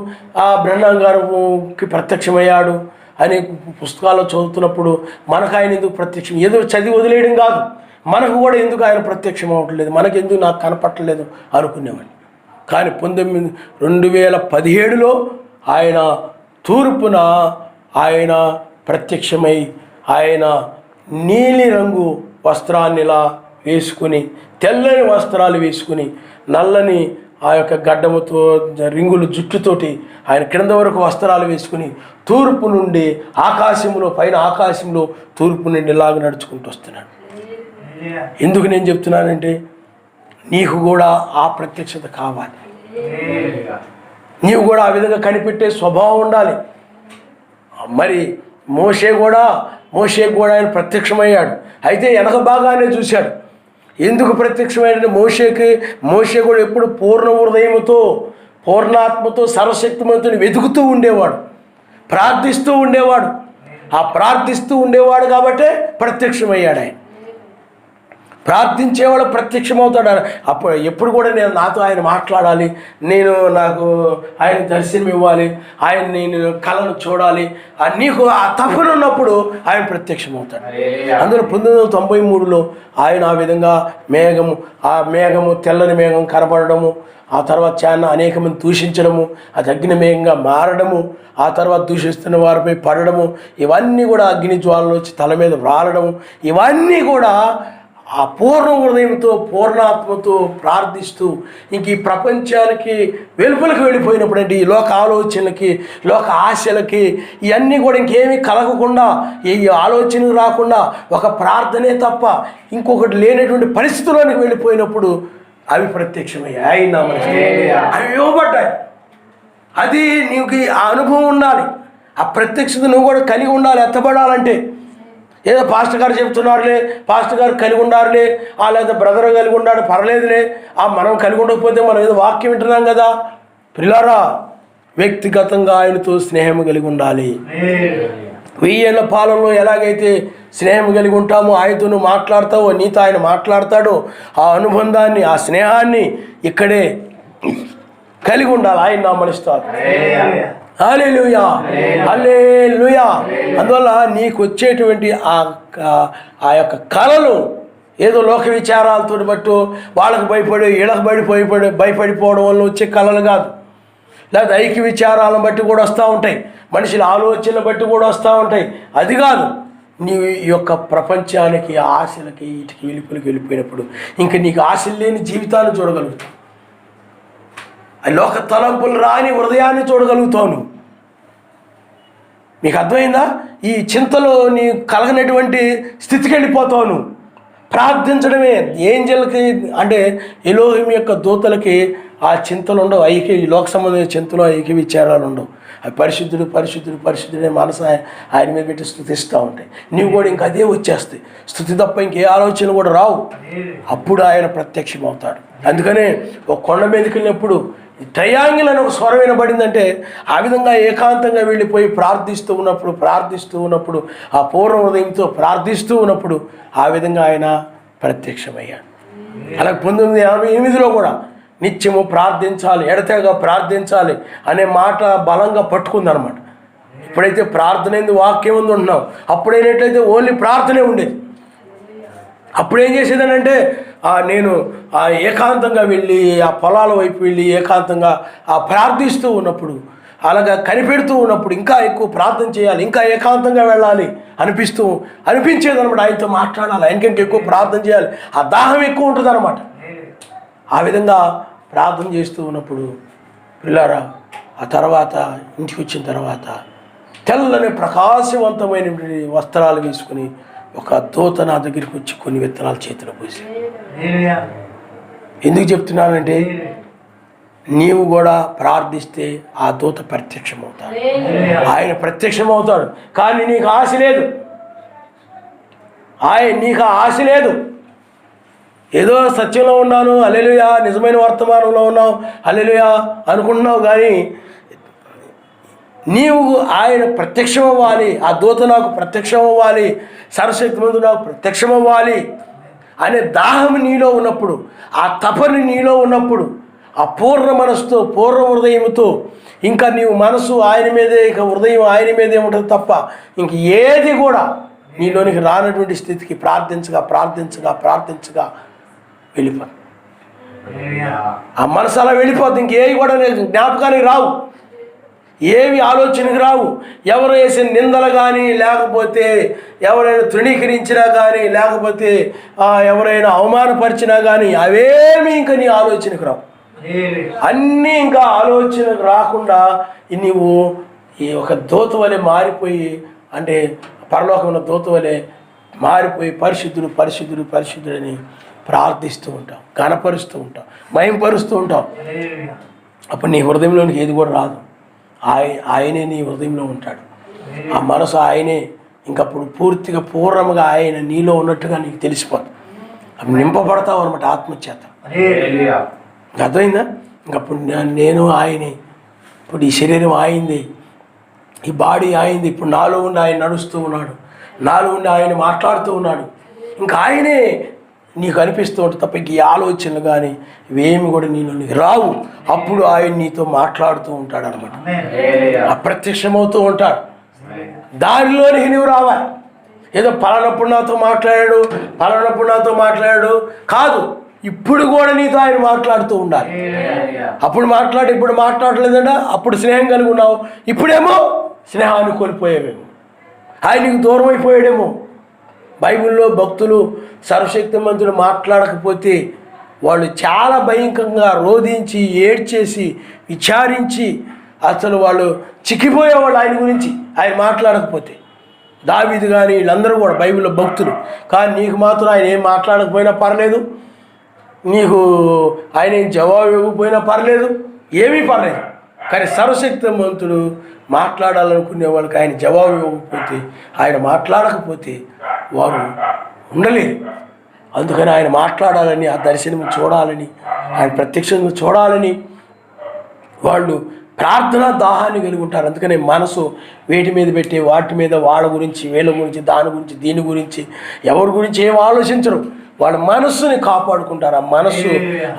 ఆ బ్రహ్నాం గారికి ప్రత్యక్షమయ్యాడు అని పుస్తకాల్లో చదువుతున్నప్పుడు మనకు ఆయన ఎందుకు ప్రత్యక్షం, ఏదో చదివి వదిలేయడం కాదు, మనకు కూడా ఎందుకు ఆయన ప్రత్యక్షం అవ్వట్లేదు, మనకెందుకు నాకు కనపట్టలేదు అనుకునేవాడిని. కానీ 2017లో ఆయన తూర్పున ఆయన ప్రత్యక్షమై ఆయన నీలి రంగు వస్త్రాన్నిలా వేసుకుని, తెల్లని వస్త్రాలు వేసుకుని, నల్లని ఆ యొక్క గడ్డముతో రింగులు జుట్టుతోటి ఆయన క్రింద వరకు వస్త్రాలు వేసుకుని తూర్పు నుండి ఆకాశంలో, పైన ఆకాశంలో తూర్పు నుండి ఇలాగ నడుచుకుంటూ వస్తున్నాడు. ఎందుకు నేను చెప్తున్నానంటే నీకు కూడా ఆ ప్రత్యక్షత కావాలి, నీవు కూడా ఆ విధంగా కనిపెట్టే స్వభావం ఉండాలి. మరి మోషే కూడా ఆయన ప్రత్యక్షమయ్యాడు. అయితే వెనక భాగానే చూశాడు. ఎందుకు ప్రత్యక్షమైనది? మోషే కూడా ఎప్పుడు పూర్ణ హృదయముతో, పూర్ణాత్మతో సర్వశక్తిమంతుని వెతుకుతూ ఉండేవాడు, ప్రార్థిస్తూ ఉండేవాడు. ఆ ప్రార్థిస్తూ ఉండేవాడు కాబట్టే ప్రత్యక్షమయ్యాడు. ఆయన ప్రార్థించేవాడు ప్రత్యక్షమవుతాడు. అప్పుడు ఎప్పుడు కూడా నాతో ఆయన మాట్లాడాలి, నాకు ఆయన దర్శనం ఇవ్వాలి, నేను కళను చూడాలి, నీకు ఆ తపన ఉన్నప్పుడు ఆయన ప్రత్యక్షమవుతాడు. అందులో 1993లో ఆయన ఆ విధంగా మేఘము తెల్లని మేఘం కనబడము, ఆ తర్వాత చాలా అనేక మంది దూషించడము, అది అగ్ని మేఘంగా మారడము, ఆ తర్వాత దూషిస్తున్న వారిపై పడడము, ఇవన్నీ కూడా అగ్ని జ్వాలలు వచ్చి తల మీద రాలడము, ఇవన్నీ కూడా ఆ పూర్ణ హృదయంతో, పూర్ణాత్మతో ప్రార్థిస్తూ ఇంక ఈ ప్రపంచానికి వెలుపలికి వెళ్ళిపోయినప్పుడు, అంటే ఈ లోక ఆలోచనలకి, లోక ఆశలకి, ఇవన్నీ కూడా ఇంకేమీ కలగకుండా, ఈ ఆలోచనకు రాకుండా ఒక ప్రార్థనే తప్ప ఇంకొకటి లేనటువంటి పరిస్థితుల్లోనికి వెళ్ళిపోయినప్పుడు అవి ప్రత్యక్షమయ్యాయి, అవి ఇవ్వబడ్డాయి. అది నీకు ఆ అనుభవం ఉండాలి, ఆ ప్రత్యక్షత నువ్వు కూడా కలిగి ఉండాలి. ఎత్తబడాలంటే ఏదో పాస్టర్ గారు చెప్తున్నారులే, పాస్టర్ గారు కలిగి ఉండారులే, లేదా బ్రదర్ కలిగి ఉన్నాడు పర్లేదులే, మనం కలిగి ఉండకపోతే మనం ఏదో వాక్యం వింటున్నాం కదా. ప్రియులారా, వ్యక్తిగతంగా ఆయనతో స్నేహం కలిగి ఉండాలి. 1000 ఏళ్ల పాలనలో ఎలాగైతే స్నేహం కలిగి ఉంటామో, ఆయనతో నువ్వు మాట్లాడతావో, నీతో ఆయన మాట్లాడతాడో, ఆ అనుబంధాన్ని, ఆ స్నేహాన్ని ఇక్కడే కలిగి ఉండాలి. ఆయన నామమునిస్తారు. హల్లెలూయా, హల్లెలూయా. అందువల్ల నీకు వచ్చేటువంటి ఆ యొక్క కళలు ఏదో లోక విచారాలతో బట్టు వాళ్ళకు భయపడి వీళ్ళకి భయపడిపోవడం వల్ల వచ్చే కళలు కాదు. లేదా ఐక్య విచారాలను బట్టి కూడా వస్తూ ఉంటాయి, మనుషుల ఆలోచనలు బట్టి కూడా వస్తూ ఉంటాయి. అది కాదు, నీ యొక్క ప్రపంచానికి, ఆశలకి, వీటికి వెళ్ళిపోయినప్పుడు ఇంకా నీకు ఆశలు లేని జీవితాన్ని చూడగలుగుతావు. లోక తలంపులు రాని హృదయాన్ని చూడగలుగుతావు. మీకు అర్థమైందా? ఈ చింతలో నీ కలగనటువంటి స్థితికి వెళ్ళిపోతావు నువ్వు. ప్రార్థించడమే ఏంజల్కి అంటే ఎలోహిం యొక్క దూతలకి ఆ చింతలు ఉండవు, ఈ లోక సంబంధమైన చింతలు ఐక్య విచారాలు ఉండవు. అవి పరిశుద్ధుడు పరిశుద్ధుడు పరిశుద్ధుడే మనసు ఆయన మీద పెట్టి స్థుతిస్తూ ఉంటాయి. నీవు కూడా ఇంక అదే వచ్చేస్తాయి. స్థుతి తప్ప ఇంకే ఆలోచనలు కూడా రావు. అప్పుడు ఆయన ప్రత్యక్షమవుతాడు. అందుకనే ఒక కొండ మీదకి వెళ్ళినప్పుడు ట్రయాంగిల్ అని ఒక స్వరం వినబడిందంటే ఆ విధంగా ఏకాంతంగా వెళ్ళిపోయి ప్రార్థిస్తూ ఉన్నప్పుడు ఆ పూర్వ హృదయంతో ప్రార్థిస్తూ ఉన్నప్పుడు ఆ విధంగా ఆయన ప్రత్యక్షమయ్యాడు. అలాగే 1988లో కూడా నిత్యము ప్రార్థించాలి, ఎడతెగక ప్రార్థించాలి అనే మాట బలంగా పట్టుకుందనమాట. ఇప్పుడైతే ప్రార్థన ఏంది, వాక్యం ఉంది ఉంటున్నాం. అప్పుడైనట్లయితే ఓన్లీ ప్రార్థనే ఉండేది. అప్పుడేం చేసేదనంటే నేను ఏకాంతంగా వెళ్ళి ఆ పొలాల వైపు వెళ్ళి ఏకాంతంగా ప్రార్థిస్తూ ఉన్నప్పుడు, అలాగా కనిపెడుతూ ఉన్నప్పుడు ఇంకా ఎక్కువ ప్రార్థన చేయాలి, ఇంకా ఏకాంతంగా వెళ్ళాలి అనిపించేది అనమాట. ఆయనతో మాట్లాడాలి, ఆయనకంటే ఎక్కువ ప్రార్థన చేయాలి, ఆ దాహం ఎక్కువ ఉంటుంది అనమాట. ఆ విధంగా ప్రార్థన చేస్తూ ఉన్నప్పుడు పిల్లారా ఆ తర్వాత ఇంటికి వచ్చిన తర్వాత తెల్లని ప్రకాశవంతమైన వస్త్రాలు వేసుకుని ఒక దూత నా దగ్గరికి వచ్చి కొన్ని విత్తనాలు చేతిలో పోసి. ఎందుకు చెప్తున్నానంటే నీవు కూడా ప్రార్థిస్తే ఆ దూత ప్రత్యక్షమవుతాడు, ఆయన ప్రత్యక్షమవుతాడు. కానీ నీకు ఆశ లేదు, నీకు ఆశ లేదు. ఏదో సత్యంలో ఉన్నాను, హల్లెలూయా, నిజమైన వర్తమానంలో ఉన్నావు, హల్లెలూయా అనుకుంటున్నావు. కానీ నీవు ఆయన ప్రత్యక్షం అవ్వాలి, ఆ దూత నాకు ప్రత్యక్షం అవ్వాలి, సర్వశక్తిమంతుడు నాకు ప్రత్యక్షం అవ్వాలి అనే దాహం నీలో ఉన్నప్పుడు, ఆ తపని నీలో ఉన్నప్పుడు, ఆ పూర్ణ మనసుతో పూర్ణ హృదయంతో ఇంకా నీవు మనసు ఆయన మీదే, ఇక హృదయం ఆయన మీదే ఉంటుంది తప్ప ఇంక ఏది కూడా నీలోనికి రానటువంటి స్థితికి ప్రార్థించగా వెళ్ళిపోతుంది. ఆ మనసు అలా వెళ్ళిపోతుంది. ఇంకేవి కూడా జ్ఞాపకానికి రావు, ఏవి ఆలోచనకు రావు. ఎవరు వేసిన నిందలు కానీ, లేకపోతే ఎవరైనా తృణీకరించినా కానీ, లేకపోతే ఎవరైనా అవమానపరిచినా కానీ అవేమి ఇంకా నీ ఆలోచనకు రావు. అన్నీ ఇంకా ఆలోచనకు రాకుండా నీవు ఈ ఒక దూత వలె మారిపోయి, అంటే పరలోకమైన దూత వలె మారిపోయి పరిశుద్ధుడని ప్రార్థిస్తూ ఉంటాం, ఘనపరుస్తూ ఉంటాం, మహిమపరుస్తూ ఉంటాం. అప్పుడు నీ హృదయంలోనికి ఏది కూడా రాదు. ఆయనే నీ హృదయంలో ఉంటాడు. ఆ మనసు ఆయనే. ఇంకప్పుడు పూర్తిగా పూర్ణముగా ఆయన నీలో ఉన్నట్టుగా నీకు తెలిసిపోదు. అప్పుడు నింపబడతావు అనమాట ఆత్మచేత. అర్థమైందా? ఇంకప్పుడు నేను ఆయనే, ఇప్పుడు ఈ శరీరం ఆయింది, ఈ బాడీ ఆయింది. ఇప్పుడు నాలో ఉండి ఆయన నడుస్తూ ఉన్నాడు, నాలో ఉండి ఆయన మాట్లాడుతూ ఉన్నాడు. ఇంకా ఆయనే నీకు అనిపిస్తూ ఉంటుంది తప్ప ఇంక ఈ ఆలోచనలు కానీ ఇవేమి కూడా నీకు రావు. అప్పుడు ఆయన నీతో మాట్లాడుతూ ఉంటాడు అనమాట, అప్రత్యక్షమవుతూ ఉంటాడు. దానిలోనికి నువ్వు రావాలి. ఏదో పలానప్పుడు నాతో మాట్లాడాడు కాదు, ఇప్పుడు కూడా నీతో ఆయన మాట్లాడుతూ ఉండాలి. అప్పుడు ఇప్పుడు మాట్లాడలేదంట, అప్పుడు స్నేహం కలిగి ఉన్నావు, ఇప్పుడేమో స్నేహాన్ని కోల్పోయావేమో, ఆయన నీకు దూరం అయిపోయాడేమో. బైబిల్లో భక్తులు సర్వశక్తిమంతుడు మాట్లాడకపోతే వాళ్ళు చాలా భయంకరంగా రోధించి ఏడ్చేసి విచారించి అసలు వాళ్ళు చిక్కిపోయేవాళ్ళు ఆయన గురించి, ఆయన మాట్లాడకపోతే. దావీదు కానీ వీళ్ళందరూ కూడా బైబిల్లో భక్తులు. కానీ నీకు మాత్రం ఆయన ఏం మాట్లాడకపోయినా పర్లేదు, నీకు ఆయన ఏం జవాబు ఇవ్వకపోయినా పర్లేదు, ఏమీ పర్లేదు. కానీ సర్వశక్తిమంతుడు మాట్లాడాలనుకునే వాళ్ళకి ఆయన జవాబు ఇవ్వకపోతే, ఆయన మాట్లాడకపోతే వారు ఉండలేరు. అందుకని ఆయన మాట్లాడాలని, ఆ దర్శనం చూడాలని, ఆయన ప్రత్యక్షంగా చూడాలని వాళ్ళు ప్రార్థనా దాహాన్ని కలిగి ఉంటారు. అందుకనే మనసు వేటి మీద పెట్టి వాటి మీద వాళ్ళ గురించి, వీళ్ళ గురించి, దాని గురించి, దీని గురించి, ఎవరి గురించి ఏం ఆలోచించరు. వాళ్ళ మనస్సుని కాపాడుకుంటారు, ఆ మనస్సు.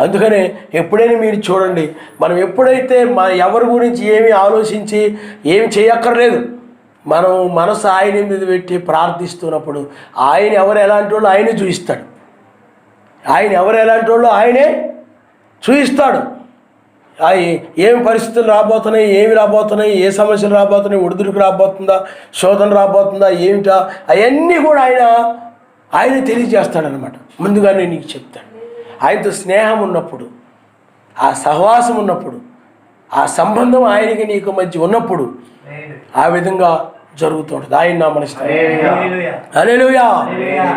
అందుకనే ఎప్పుడైనా మీరు చూడండి, మనం ఎప్పుడైతే ఎవరి గురించి ఏమి ఆలోచించి ఏమి చేయక్కర్లేదు, మనం మనసు ఆయన మీద పెట్టి ప్రార్థిస్తున్నప్పుడు ఆయన ఎవరు ఎలాంటి వాళ్ళు ఆయనే చూపిస్తాడు. ఆయనే చూపిస్తాడు. ఏమి పరిస్థితులు రాబోతున్నాయి, ఏమి రాబోతున్నాయి, ఏ సమస్యలు రాబోతున్నాయి, ఒడిదుడుకు రాబోతుందా, శోధన రాబోతుందా, ఏమిటా, అవన్నీ కూడా ఆయన తెలియజేస్తాడనమాట. ముందుగానే నీకు చెప్తాడు. ఆయనతో స్నేహం ఉన్నప్పుడు, ఆ సహవాసం ఉన్నప్పుడు, ఆ సంబంధం ఆయనకి నీకు మధ్య ఉన్నప్పుడు ఆ విధంగా జరుగుతూ ఉంటుంది. ఆయన నామమున హల్లెలూయా.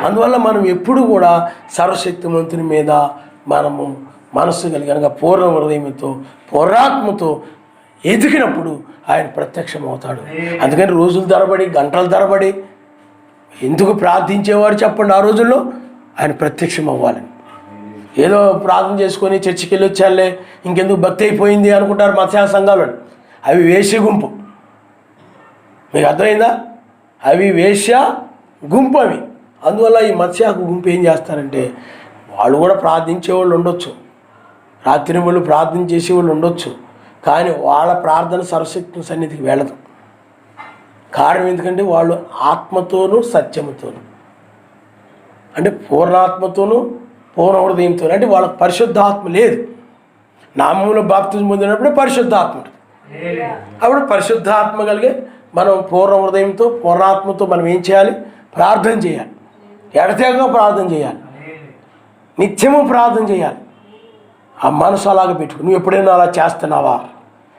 అందువల్ల మనం ఎప్పుడు కూడా సర్వశక్తిమంతుని మీద మనము మనస్సు కలిగి పూర్ణ హృదయంతో పూర్ణాత్మతో ఎదిగినప్పుడు ఆయన ప్రత్యక్షం అవుతాడు. అందుకని రోజుల తరబడి గంటల తరబడి ఎందుకు ప్రార్థించేవారు చెప్పండి? ఆ రోజుల్లో ఆయన ప్రత్యక్షం అవ్వాలని. ఏదో ప్రార్థన చేసుకొని చర్చికి వెళ్ళి వచ్చాలే ఇంకెందుకు భక్తి అయిపోయింది అనుకుంటారు మత్స్య సంఘాలు. అవి వేశ్య గుంపు. మీకు అర్థమైందా? అవి వేశ్య గుంపు అవి. అందువల్ల ఈ మత్స్య గుంపు ఏం చేస్తారంటే వాళ్ళు కూడా ప్రార్థించేవాళ్ళు ఉండొచ్చు, రాత్రి వాళ్ళు ప్రార్థన చేసేవాళ్ళు ఉండొచ్చు, కానీ వాళ్ళ ప్రార్థన సర్వశక్తి సన్నిధికి వెళ్ళదు. కారణం ఎందుకంటే వాళ్ళు ఆత్మతోనూ సత్యముతోనూ, అంటే పూర్ణాత్మతోనూ పూర్ణ హృదయంతో, అంటే వాళ్ళకి పరిశుద్ధాత్మ లేదు. నామములో బాప్తిజం పొందినప్పుడు పరిశుద్ధాత్మ ఉంటుంది. అప్పుడు పరిశుద్ధాత్మ కలిగే మనం పూర్ణ హృదయంతో పూర్ణాత్మతో మనం ఏం చేయాలి? ప్రార్థన చేయాలి. ఎడతెగక ప్రార్థన చేయాలి, నిత్యము ప్రార్థన చేయాలి. ఆ మనసు అలాగ పెట్టుకుని నువ్వు ఎప్పుడైనా అలా చేస్తున్నావా?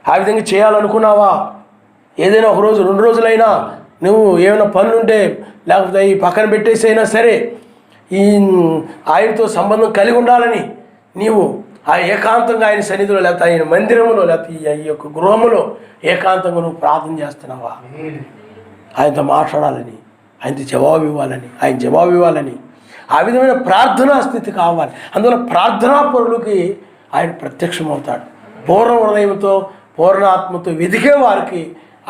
ఆ విధంగా చేయాలనుకున్నావా? ఏదైనా ఒక రోజు 2 రోజులైనా నువ్వు ఏమైనా పనులుంటే లేకపోతే ఈ పక్కన పెట్టేసైనా సరే ఈ ఆయనతో సంబంధం కలిగి ఉండాలని నీవు ఆ ఏకాంతంగా ఆయన సన్నిధిలో లేకపోతే ఆయన మందిరంలో లేకపోతే ఈ యొక్క గృహములో ఏకాంతంగా నువ్వు ప్రార్థన చేస్తున్నావా? ఆయనతో మాట్లాడాలని, ఆయనతో జవాబు ఇవ్వాలని, ఆయన జవాబు ఇవ్వాలని, ఆ విధమైన ప్రార్థనా స్థితి కావాలి. అందువల్ల ప్రార్థనా పరులకి ఆయన ప్రత్యక్షమవుతాడు. పూర్ణ హృదయంతో పూర్ణాత్మతో వెదికే వారికి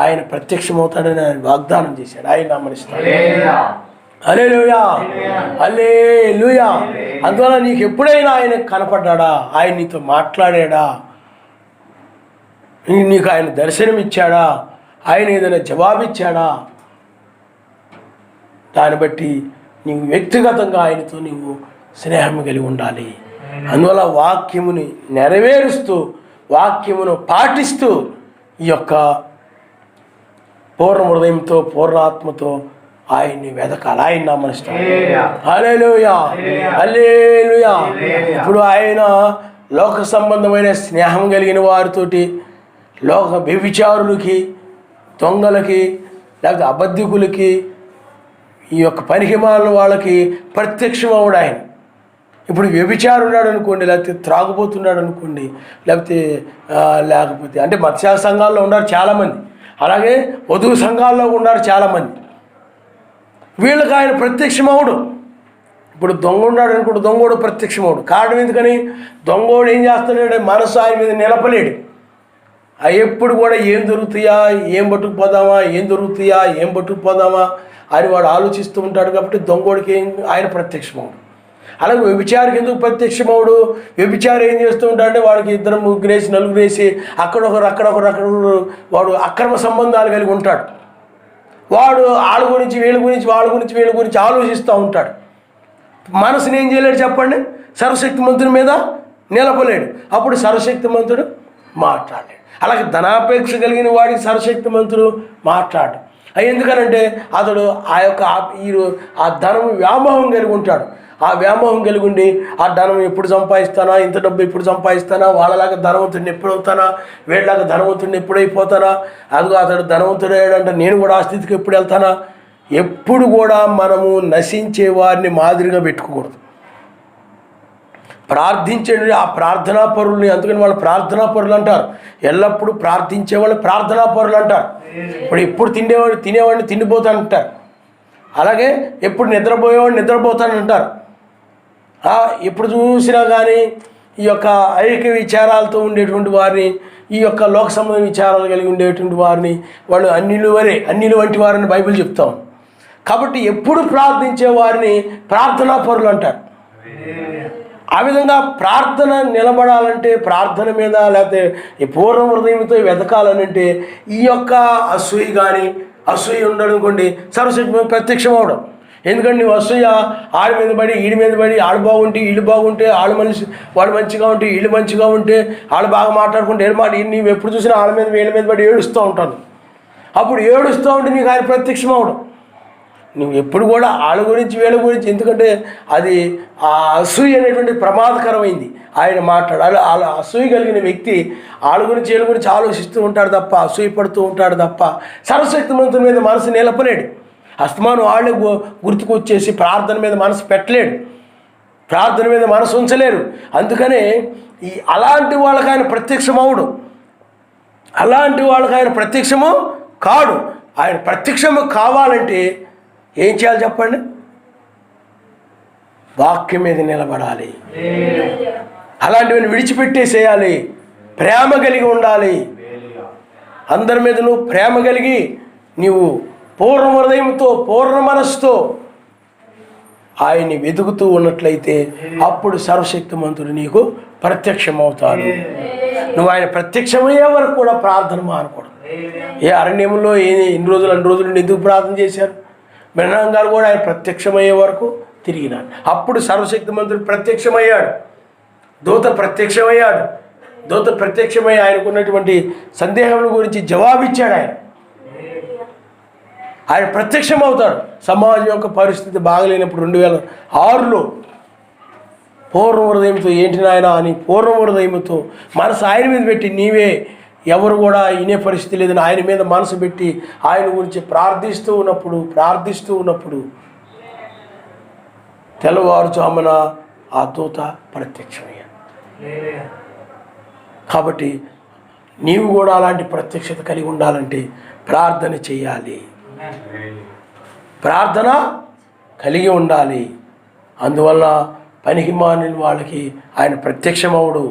ఆయన ప్రత్యక్షమవుతాడని ఆయన వాగ్దానం చేశాడు. ఆయన నామమున హల్లెలూయా, హల్లెలూయా. అందువల్ల నీకు ఎప్పుడైనా ఆయన కనపడ్డా, ఆయన నీతో మాట్లాడా, నీకు ఆయన దర్శనం ఇచ్చాడా, ఆయన ఏదైనా జవాబిచ్చాడా, దాన్ని బట్టి నీవు వ్యక్తిగతంగా ఆయనతో నీవు స్నేహం కలిగి ఉండాలి. అందువల్ల వాక్యముని నెరవేరుస్తూ వాక్యమును పాటిస్తూ ఈ యొక్క పూర్ణ హృదయంతో పూర్ణాత్మతో ఆయన్ని వెదకాలి. ఆయన నామమున హల్లెలూయా, హల్లెలూయా. ఇప్పుడు ఆయన లోక సంబంధమైన స్నేహం కలిగిన వారితోటి లోక వ్యభిచారులకి, దొంగలకి, లేకపోతే అబద్ధికులకి, ఈ యొక్క పనికిమాలిన వాళ్ళకి ప్రత్యక్షం అవుడు ఆయన. ఇప్పుడు వ్యభిచారం ఉన్నాడు అనుకోండి, లేకపోతే త్రాగుపోతున్నాడు అనుకోండి, లేకపోతే అంటే మత్స్య సంఘాల్లో ఉన్నారు చాలామంది, అలాగే వధువు సంఘాల్లో ఉన్నారు చాలామంది. వీళ్ళకి ఆయన ప్రత్యక్షమవుడు. ఇప్పుడు దొంగ ఉన్నాడు అనుకోండి, దొంగోడు ప్రత్యక్షమవుడు. కారణం ఎందుకని? దొంగోడు ఏం చేస్తున్నాడు? మనసు ఆయన మీద నిలపలేడు. ఎప్పుడు కూడా ఏం దొరుకుతాయా, ఏం పట్టుకుపోదామా, ఏం దొరుకుతాయా, ఏం పట్టుకుపోదామా అని వాడు ఆలోచిస్తూ ఉంటాడు. కాబట్టి దొంగోడికి ఆయన ప్రత్యక్షమవుడు. అలాగే వ్యభిచారికి ఎందుకు ప్రత్యక్షమవుడు? వ్యభిచారి ఏం చేస్తూ ఉంటాడంటే వాడికి 2 3 4 అక్కడొకరు వాడు అక్రమ సంబంధాలు కలిగి ఉంటాడు. వాడు వాళ్ళ గురించి వీళ్ళ గురించి వాళ్ళ గురించి వీళ్ళ గురించి ఆలోచిస్తూ ఉంటాడు. మనసుని ఏం చేయలేడు చెప్పండి? సర్వశక్తిమంతుడి మీద నిలపలేడు. అప్పుడు సర్వశక్తిమంతుడు మాట్లాడాడు. అలాగే ధనాపేక్ష కలిగిన వాడికి సర్వశక్తిమంతుడు మాట్లాడు. ఎందుకనంటే అతడు ఆ ధనం వ్యామోహం కలిగి ఉంటాడు. ఆ వ్యామోహం కలిగి ఉండి ఆ ధనం ఎప్పుడు సంపాదిస్తానా, ఇంత డబ్బు ఎప్పుడు సంపాదిస్తానా, వాళ్ళలాగా ధనవంతుడిని ఎప్పుడు అవుతానా, వీళ్ళలాగా ధనవంతుడిని ఎప్పుడైపోతానా, అదిగో అతడు ధనవంతుడు అయ్యాడంటే నేను కూడా ఆ స్థితికి ఎప్పుడు వెళ్తానా. ఎప్పుడు కూడా మనము నశించే వారిని మాదిరిగా పెట్టుకోకూడదు. ప్రార్థించే ఆ ప్రార్థనా పరుల్ని, అందుకని వాళ్ళు ప్రార్థనా పరులు అంటారు. ఎల్లప్పుడూ ప్రార్థించేవాళ్ళు ప్రార్థనా పరులు అంటారు. ఇప్పుడు ఎప్పుడు తినేవాడిని తిండిపోతానంటారు. అలాగే ఎప్పుడు నిద్రపోయేవాడిని నిద్రపోతానంటారు. ఎప్పుడు చూసినా కానీ ఈ యొక్క ఐక్య విచారాలతో ఉండేటువంటి వారిని, ఈ యొక్క లోక సంబంధ విచారాలు కలిగి ఉండేటువంటి వారిని వాళ్ళు అన్యులు వంటి వారిని బైబిల్ చెప్తాం. కాబట్టి ఎప్పుడు ప్రార్థించే వారిని ప్రార్థనా పరులు అంటారు. ఆ విధంగా ప్రార్థన నిలబడాలంటే, ప్రార్థన మీద లేకపోతే ఈ పూర్ణ హృదయంతో వెతకాలనంటే ఈ యొక్క అసూయ ఉండనుకోండి సర్వశక్తి ప్రత్యక్షం అవడం. ఎందుకంటే నువ్వు అసూయ ఆడి మీద పడి ఈడి మీద పడి ఆడు బాగుంటే వీళ్ళు బాగుంటే వాడు మంచిగా ఉంటే వీళ్ళు మంచిగా ఉంటే వాళ్ళు బాగా మాట్లాడుకుంటే నీవు ఎప్పుడు చూసినా వీళ్ళ మీద పడి ఏడుస్తూ ఉంటాను. అప్పుడు ఏడుస్తూ ఉంటే నీకు ఆయన ప్రత్యక్షం అవడం. నువ్వు ఎప్పుడు కూడా వాళ్ళ గురించి వీళ్ళ గురించి, ఎందుకంటే అది ఆ అసూయ అనేటువంటి ప్రమాదకరమైంది. ఆయన మాట్లాడాలి, వాళ్ళ అసూయ కలిగిన వ్యక్తి వాళ్ళ గురించి వీళ్ళ గురించి ఆలోచిస్తూ ఉంటాడు తప్ప, అసూయ పడుతూ ఉంటాడు తప్ప సర్వశక్తిమంతుని మీద మనసు నిలపలేడు. అస్తమానం వాళ్ళే గుర్తుకొచ్చేసి ప్రార్థన మీద మనసు పెట్టలేడు, ప్రార్థన మీద మనసు ఉంచలేరు. అందుకనే అలాంటి వాళ్ళకి ఆయన ప్రత్యక్షమవుడు, అలాంటి వాళ్ళకి ఆయన ప్రత్యక్షము కాడు. ఆయన ప్రత్యక్షము కావాలంటే ఏం చేయాలి చెప్పండి? వాక్యం మీద నిలబడాలి, అలాంటివన్నీ విడిచిపెట్టేసేయాలి, ప్రేమ కలిగి ఉండాలి. అందరి మీద నువ్వు ప్రేమ కలిగి నీవు పూర్ణ హృదయంతో పూర్ణ మనస్సుతో ఆయన్ని వెతుకుతూ ఉన్నట్లయితే అప్పుడు సర్వశక్తిమంతుడు నీకు ప్రత్యక్షమవుతాడు. నువ్వు ఆయన ప్రత్యక్షమయ్యే వరకు కూడా ప్రార్థన మానకూడదు. ఏ అరణ్యంలో ఎన్ని రోజులు ఎందుకు ప్రార్థన చేశారు? బ్రహ్మం గారు కూడా ఆయన ప్రత్యక్షమయ్యే వరకు తిరిగినాడు. అప్పుడు సర్వశక్తిమంతుడు ప్రత్యక్షమయ్యాడు, దూత ప్రత్యక్షమయ్యాడు. దూత ప్రత్యక్షమై ఆయనకున్నటువంటి సందేహముల గురించి జవాబిచ్చాడు. ఆయన ప్రత్యక్షమవుతాడు. సమాజం యొక్క పరిస్థితి బాగలేనప్పుడు 2006లో పూర్ణ హృదయంతో ఏంటి నాయన అని పూర్ణ హృదయంతో మనసు ఆయన మీద పెట్టి, నీవే ఎవరు కూడా వినే పరిస్థితి లేదని ఆయన మీద మనసు పెట్టి ఆయన గురించి ప్రార్థిస్తూ ఉన్నప్పుడు తెల్లవారుజామున ఆ దూత ప్రత్యక్షమయ్యాడు. కాబట్టి నీవు కూడా అలాంటి ప్రత్యక్షత కలిగి ఉండాలంటే ప్రార్థన చేయాలి, ప్రార్థన కలిగి ఉండాలి. అందువల్ల పనికి మాలిన వాళ్ళకి ఆయన ప్రత్యక్షమవుడు,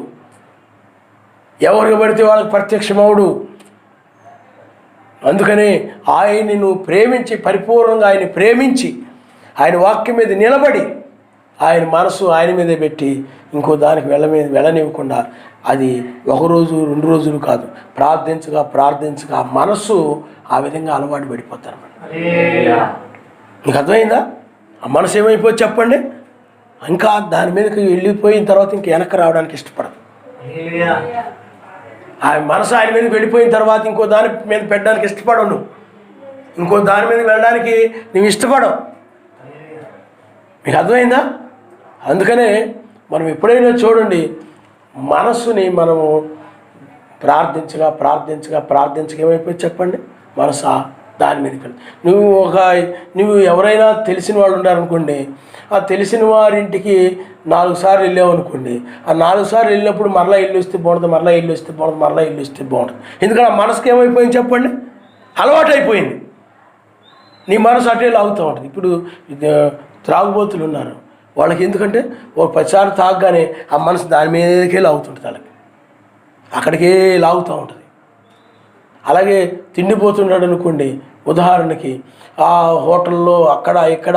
ఎవరికి పడితే వాళ్ళకి ప్రత్యక్షమవుడు. అందుకనే ఆయన్ని నువ్వు ప్రేమించి, పరిపూర్ణంగా ఆయన ప్రేమించి, ఆయన వాక్యం మీద నిలబడి, ఆయన మనసు ఆయన మీదే పెట్టి ఇంకో దానికి వెళ్ళనివ్వకుండా, అది 1 రోజు 2 రోజులు కాదు, ప్రార్థించగా మనసు ఆ విధంగా అలవాటు పడిపోతారు. మీకు అర్థమైందా? ఆ మనసు ఏమైపోయి చెప్పండి, ఇంకా దాని మీదకి వెళ్ళిపోయిన తర్వాత ఇంక వెనక్కి రావడానికి ఇష్టపడదు. ఆ మనసు ఆయన మీదకి వెళ్ళిపోయిన తర్వాత ఇంకో దాని మీద పెట్టడానికి ఇష్టపడవు, నువ్వు ఇంకో దాని మీద వెళ్ళడానికి నువ్వు ఇష్టపడవు. మీకు అర్థమైందా? అందుకనే మనం ఎప్పుడైనా చూడండి, మనసుని మనము ప్రార్థించగా ఏమైపోయి చెప్పండి, మనసు దాని మీదకి వెళ్ళి నువ్వు ఎవరైనా తెలిసిన వాళ్ళు ఉన్నారనుకోండి, ఆ తెలిసిన వారింటికి 4 సార్లు వెళ్ళావు అనుకోండి, ఆ 4 సార్లు వెళ్ళినప్పుడు మరలా ఇల్లు వస్తే బాగుంటుంది. ఎందుకంటే ఆ మనసుకి ఏమైపోయింది చెప్పండి, అలవాటు అయిపోయింది. నీ మనసు అటే లాగుతూ ఉంటుంది. ఇప్పుడు త్రాగుబోతులు ఉన్నారు, వాళ్ళకి ఎందుకంటే ఒక 10 సార్లు తాగగానే ఆ మనసు దాని మీదకే లాగుతుంటుంది, వాళ్ళకి అక్కడికే లాగుతూ ఉంటుంది. అలాగే తిండిపోతున్నాడు అనుకోండి, ఉదాహరణకి ఆ హోటల్లో అక్కడ ఇక్కడ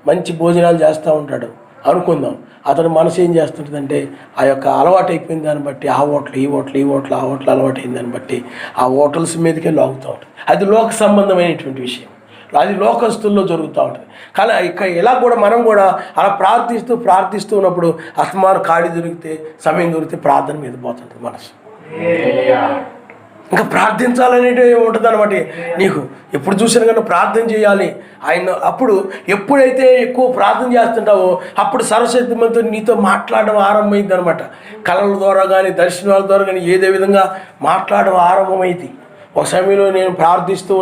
మంచి భోజనాలు చేస్తూ ఉంటాడు అనుకుందాం, అతని మనసు ఏం చేస్తుంటుందంటే ఆ యొక్క అలవాటు అయిపోయిన దాన్ని బట్టి ఆ హోటల్ ఈ హోటల్ అలవాటు అయిన దాన్ని బట్టి ఆ హోటల్స్ మీదకే లాగుతూ ఉంటుంది. అది లోక సంబంధమైనటువంటి విషయం, అది లోకస్తుల్లో జరుగుతూ ఉంటుంది. కానీ ఇలా కూడా మనం కూడా అలా ప్రార్థిస్తూ ఉన్నప్పుడు అస్తమానం ఖాళీ దొరికితే, సమయం దొరికితే ప్రార్థన మీద పోతుంటుంది మనసు. ఇంకా ప్రార్థించాలనేది ఉంటుంది అనమాట. నీకు ఎప్పుడు చూసినా కానీ ప్రార్థన చేయాలి ఆయన. అప్పుడు ఎప్పుడైతే ఎక్కువ ప్రార్థన చేస్తుంటావో అప్పుడు సర్వశక్తిమంతుడు నీతో మాట్లాడడం ఆరంభమైంది అనమాట. కళల ద్వారా కానీ దర్శనాల ద్వారా కానీ ఏదే విధంగా మాట్లాడడం ఆరంభమైంది. ఒక సమయంలో నేను ప్రార్థిస్తూ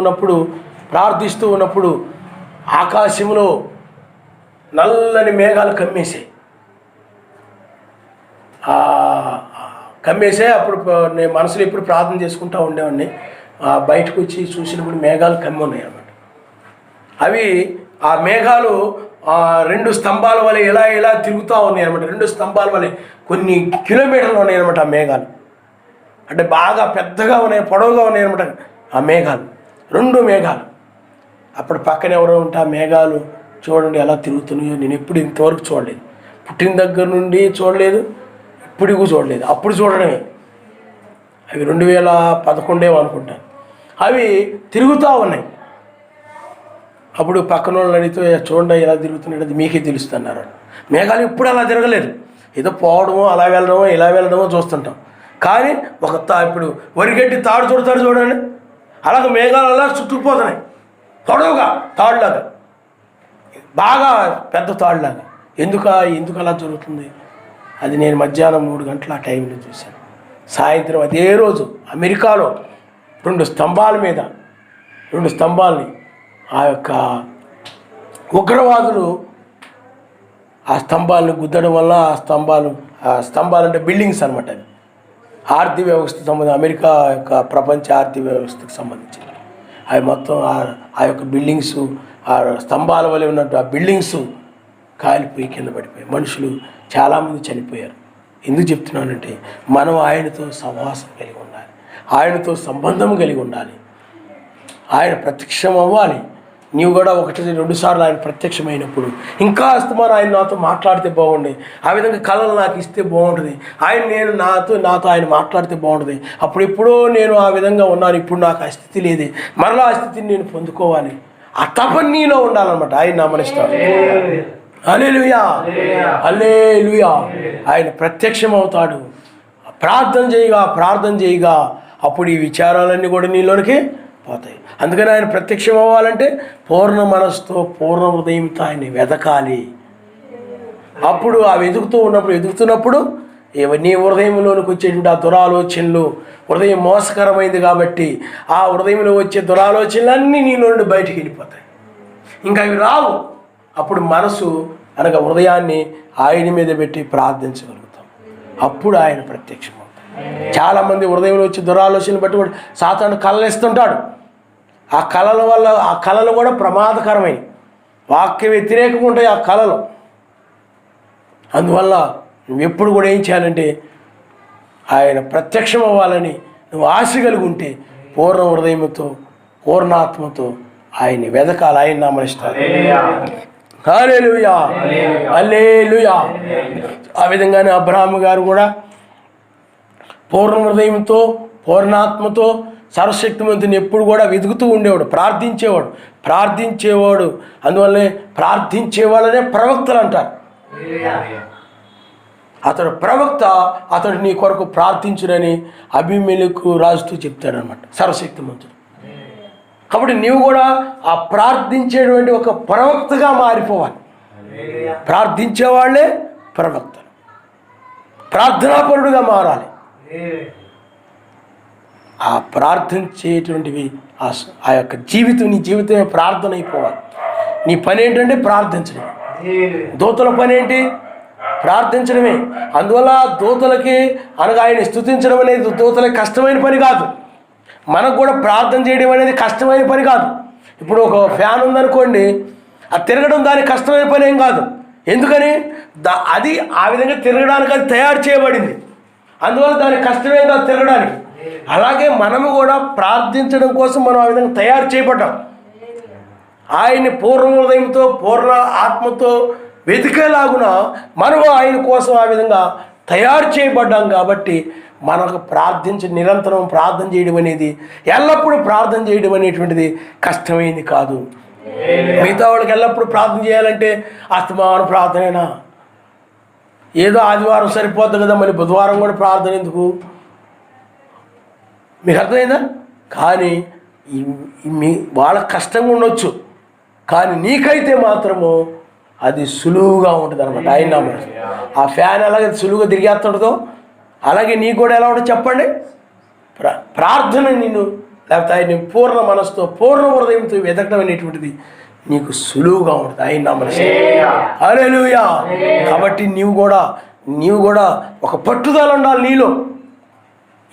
ఉన్నప్పుడు ఆకాశంలో నల్లని మేఘాలు కమ్మేసాయి. అప్పుడు నేను మనసులో ఎప్పుడు ప్రార్థన చేసుకుంటూ ఉండేవాడిని. బయటకు వచ్చి చూసినప్పుడు మేఘాలు కమ్మి ఉన్నాయి అన్నమాట. అవి ఆ మేఘాలు 2 స్తంభాల వలె ఇలా తిరుగుతూ ఉన్నాయి అనమాట. 2 స్తంభాల వలె కొన్ని కిలోమీటర్లు ఉన్నాయి అనమాట ఆ మేఘాలు. అంటే బాగా పెద్దగా ఉన్నాయి, పొడవుగా ఉన్నాయి అనమాట ఆ మేఘాలు, 2 మేఘాలు. అప్పుడు పక్కన ఎవరో ఉంటే ఆ మేఘాలు చూడండి ఎలా తిరుగుతున్నాయో, నేను ఎప్పుడు ఇంతవరకు చూడలేదు. పుట్టిన దగ్గర నుండి చూడలేదు, ఇప్పుడు చూడలేదు. అప్పుడు చూడడమే. అవి 2011 అనుకుంటాను. అవి తిరుగుతూ ఉన్నాయి. అప్పుడు పక్కన వాళ్ళని అడిగితే చూడండి ఎలా తిరుగుతున్నాడు, అది మీకే తెలుస్తున్నారు. మేఘాలు ఇప్పుడు అలా తిరగలేదు, ఏదో పోవడమో అలా వెళ్ళడమో ఇలా వెళ్ళడమో చూస్తుంటాం. కానీ ఇప్పుడు వరిగడ్డి తాడు చుడతాడు చూడండి, అలాగే మేఘాలు అలా చుట్టుకుపోతున్నాయి పొడవుగా తాడులాగా. బాగా పెద్ద తాడులాగా. ఎందుకు అలా జరుగుతుంది? అది నేను మధ్యాహ్నం 3 గంటల ఆ టైంలో చూశాను. సాయంత్రం అదే రోజు అమెరికాలో 2 స్తంభాలని ఆ యొక్క ఉగ్రవాదులు ఆ స్తంభాలను గుద్దడం వల్ల ఆ స్తంభాలు అంటే బిల్డింగ్స్ అనమాట. అవి ఆర్థిక వ్యవస్థకు సంబంధించి, అమెరికా యొక్క ప్రపంచ ఆర్థిక వ్యవస్థకు సంబంధించి అవి మొత్తం ఆ యొక్క బిల్డింగ్స్, ఆ స్తంభాల వల్ల ఉన్నట్టు ఆ బిల్డింగ్స్ కాలిపోయి కింద పడిపోయి మనుషులు చాలామంది చనిపోయారు. ఎందుకు చెప్తున్నానంటే మనం ఆయనతో సహవాసం కలిగి ఉండాలి, ఆయనతో సంబంధం కలిగి ఉండాలి, ఆయన ప్రత్యక్షం అవ్వాలి. నీవు కూడా 1-2 సార్లు ఆయన ప్రత్యక్షమైనప్పుడు ఇంకా అస్తమానం ఆయన నాతో మాట్లాడితే బాగుంది, ఆ విధంగా కళలు నాకు ఇస్తే బాగుంటుంది, నాతో ఆయన మాట్లాడితే బాగుంటుంది. అప్పుడు ఎప్పుడో నేను ఆ విధంగా ఉన్నాను, ఇప్పుడు నాకు ఆ స్థితి లేదే, మరలా ఆ స్థితిని నేను పొందుకోవాలి. ఆ తపన నీలో ఉండాలన్నమాట. ఆయన నామనిస్తాడు. హల్లెలూయా, హల్లెలూయా. ఆయన ప్రత్యక్షం అవుతాడు. ప్రార్థన చేయగా అప్పుడు ఈ విచారాలన్నీ కూడా నీలోనికి పోతాయి. అందుకని ఆయన ప్రత్యక్షం అవ్వాలంటే పూర్ణ మనసుతో, పూర్ణ హృదయంతో ఆయన వెతకాలి. అప్పుడు ఆ వెతుకుతున్నప్పుడు నీ హృదయంలోనికి వచ్చేటువంటి ఆ దురాలోచనలు, హృదయం మోసకరమైంది కాబట్టి ఆ హృదయంలో వచ్చే దురాలోచనలన్నీ నీలో నుండి బయటికి వెళ్ళిపోతాయి. ఇంకా అవి రావు. అప్పుడు మనసు అనగా హృదయాన్ని ఆయన మీద పెట్టి ప్రార్థించగలుగుతాం. అప్పుడు ఆయన ప్రత్యక్షం అవుతాడు. చాలామంది హృదయంలో వచ్చి దురాలోచనలు బట్టి కూడా సాతాను కలలేస్తుంటాడు. ఆ కళల వల్ల ఆ కళలు కూడా ప్రమాదకరమైనవి, వాక్య వ్యతిరేకంగా ఉంటాయి ఆ కళలు. అందువల్ల నువ్వు ఎప్పుడు కూడా ఏం చేయాలంటే ఆయన ప్రత్యక్షం అవ్వాలని నువ్వు ఆశ కలిగి ఉంటే పూర్ణ హృదయంతో, పూర్ణాత్మతో ఆయన్ని వెదకాలి. ఆయన నామనిస్తారు. హల్లెలూయా, హల్లెలూయా. ఆ విధంగానే అబ్రహాము గారు కూడా పూర్ణ హృదయంతో, పూర్ణాత్మతో సర్వశక్తిమంతుని ఎప్పుడు కూడా వెతుకుతూ ఉండేవాడు, ప్రార్థించేవాడు. అందువల్లనే ప్రార్థించేవాళ్ళనే ప్రవక్తలు అంటారు. అతడు ప్రవక్త, అతడు నీ కొరకు ప్రార్థించునని అబీమెలెకు రాజుతూ చెప్తాడనమాట సర్వశక్తిమంతుడు. కాబట్టి నీవు కూడా ఆ ప్రార్థించేటువంటి ఒక ప్రవక్తగా మారిపోవాలి. ప్రార్థించేవాళ్ళే ప్రవక్తలు, ప్రార్థనాపరుడుగా మారాలి. ఆ ప్రార్థించేటువంటివి ఆ యొక్క నీ జీవితమే ప్రార్థన అయిపోవాలి. నీ పని ఏంటంటే ప్రార్థించడమే. దూతల పని ఏంటి? ప్రార్థించడమే. అందువల్ల దూతలకి అనగా ఆయన స్తుతించడం అనేది దూతలకి కష్టమైన పని కాదు. మనకు కూడా ప్రార్థన చేయడం అనేది కష్టమైన పని కాదు. ఇప్పుడు ఒక ఫ్యాన్ ఉందనుకోండి, అది తిరగడం దానికి కష్టమైన పని ఏం కాదు. ఎందుకని? అది ఆ విధంగా తిరగడానికి అది తయారు చేయబడింది. అందువల్ల దానికి కష్టమేం కాదు తిరగడానికి. అలాగే మనము కూడా ప్రార్థించడం కోసం మనం ఆ విధంగా తయారు చేయబడ్డాం. ఆయన్ని పూర్ణ హృదయంతో, పూర్ణ ఆత్మతో వెతికేలాగున మనము ఆయన కోసం ఆ విధంగా తయారు చేయబడ్డాం. కాబట్టి మనకు నిరంతరం ప్రార్థన చేయడం అనేది, ఎల్లప్పుడూ ప్రార్థన చేయడం అనేటువంటిది కష్టమైంది కాదు. మిగతా వాళ్ళకి ఎల్లప్పుడూ ప్రార్థన చేయాలంటే అస్తమానం ప్రార్థనేనా? ఏదో ఆదివారం సరిపోద్ది కదా, మళ్ళీ బుధవారం కూడా ప్రార్థన ఎందుకు? మీకు అర్థమైందా? కానీ వాళ్ళకి కష్టంగా ఉండొచ్చు, కానీ నీకైతే మాత్రము అది సులువుగా ఉంటుంది అనమాట. ఆయన ఆ ఫ్యాన్ ఎలాగైతే సులువుగా తిరిగేస్తుంటుందో అలాగే నీకు కూడా ఎలా ఉంటుంది చెప్పండి. ప్రార్థన నిన్ను, లేకపోతే ఆయన పూర్ణ మనసుతో, పూర్ణ హృదయంతో వెతకడం అనేటువంటిది నీకు సులువుగా ఉంటుంది. ఆయన మనసు. హల్లెలూయా. కాబట్టి నీవు కూడా ఒక పట్టుదల ఉండాలి నీలో.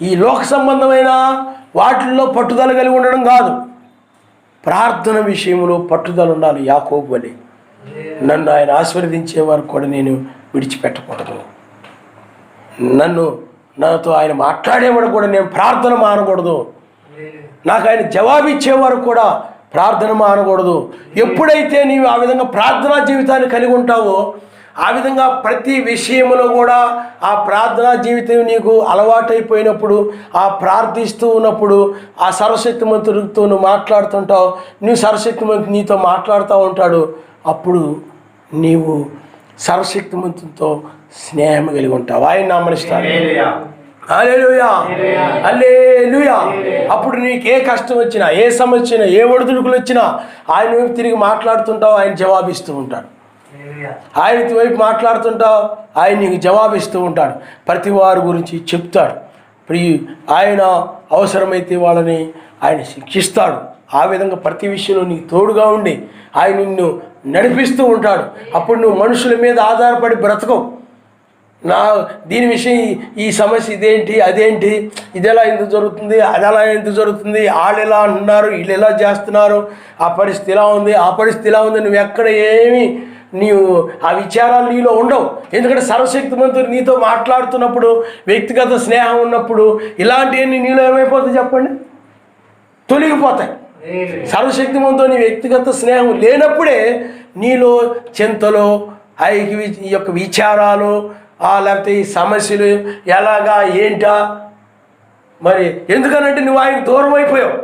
ఈ లోక సంబంధమైన వాటిల్లో పట్టుదల కలిగి ఉండడం కాదు, ప్రార్థన విషయంలో పట్టుదల ఉండాలి. యాకోబు వలె నన్ను ఆయన ఆశీర్వదించే వరకు కూడా నేను విడిచిపెట్టకూడదు. నాతో ఆయన మాట్లాడేవాడు కూడా నేను ప్రార్థన మానకూడదు. నాకు ఆయన జవాబిచ్చే వరకు కూడా ప్రార్థన మానకూడదు. ఎప్పుడైతే నీవు ఆ విధంగా ప్రార్థనా జీవితాన్ని కలిగి ఉంటావో, ఆ విధంగా ప్రతి విషయంలో కూడా ఆ ప్రార్థనా జీవితం నీకు అలవాటైపోయినప్పుడు, ఆ ప్రార్థిస్తూ ఉన్నప్పుడు ఆ సర్వశక్తిమంతుడితో నువ్వు మాట్లాడుతుంటావు, నువ్వు సర్వశక్తిమంతుడు నీతో మాట్లాడుతూ ఉంటాడు. అప్పుడు నీవు సర్వశక్తిమంతుడితో స్నేహం కలిగి ఉంటావు. ఆయన నామనిస్తాడు. హల్లెలూయా, హల్లెలూయా. అప్పుడు నీకు ఏ కష్టం వచ్చినా, ఏ సమస్య వచ్చినా, ఏ ఒడిదుడుకులు వచ్చినా ఆయన వైపు తిరిగి మాట్లాడుతుంటావు, ఆయన జవాబిస్తూ ఉంటాడు. ఆయన వైపు మాట్లాడుతుంటావు, ఆయన నీకు జవాబిస్తూ ఉంటాడు. ప్రతి వారి గురించి చెప్తాడు. ఆయన అవసరమైతే వాళ్ళని ఆయన శిక్షిస్తాడు. ఆ విధంగా ప్రతి విషయంలో నీకు తోడుగా ఉండి ఆయన నిన్ను నడిపిస్తూ ఉంటాడు. అప్పుడు నువ్వు మనుషుల మీద ఆధారపడి బ్రతకవు. దీని విషయం, ఈ సమస్య ఇదేంటి, అదేంటి, ఇది ఎలా ఎందుకు జరుగుతుంది, అది ఎలా ఎందుకు జరుగుతుంది, వాళ్ళు ఎలా అంటున్నారు, వీళ్ళు ఎలా చేస్తున్నారు, ఆ పరిస్థితి ఇలా ఉంది, ఆ పరిస్థితి ఇలా ఉంది, నువ్వు ఎక్కడ నీవు ఆ విచారాలు నీలో ఉండవు. ఎందుకంటే సర్వశక్తిమంతుడు నీతో మాట్లాడుతున్నప్పుడు, వ్యక్తిగత స్నేహం ఉన్నప్పుడు ఇలాంటివన్నీ నీలో ఏమైపోతాయి చెప్పండి, తొలగిపోతాయి. సర్వశక్తిమంతుడు నీ వ్యక్తిగత స్నేహం లేనప్పుడే నీలో చింతలు, ఈ యొక్క విచారాలు, లేకపోతే ఈ సమస్యలు ఎలాగా ఏంటా, మరి ఎందుకనంటే నువ్వు ఆయనకు దూరం అయిపోయావు.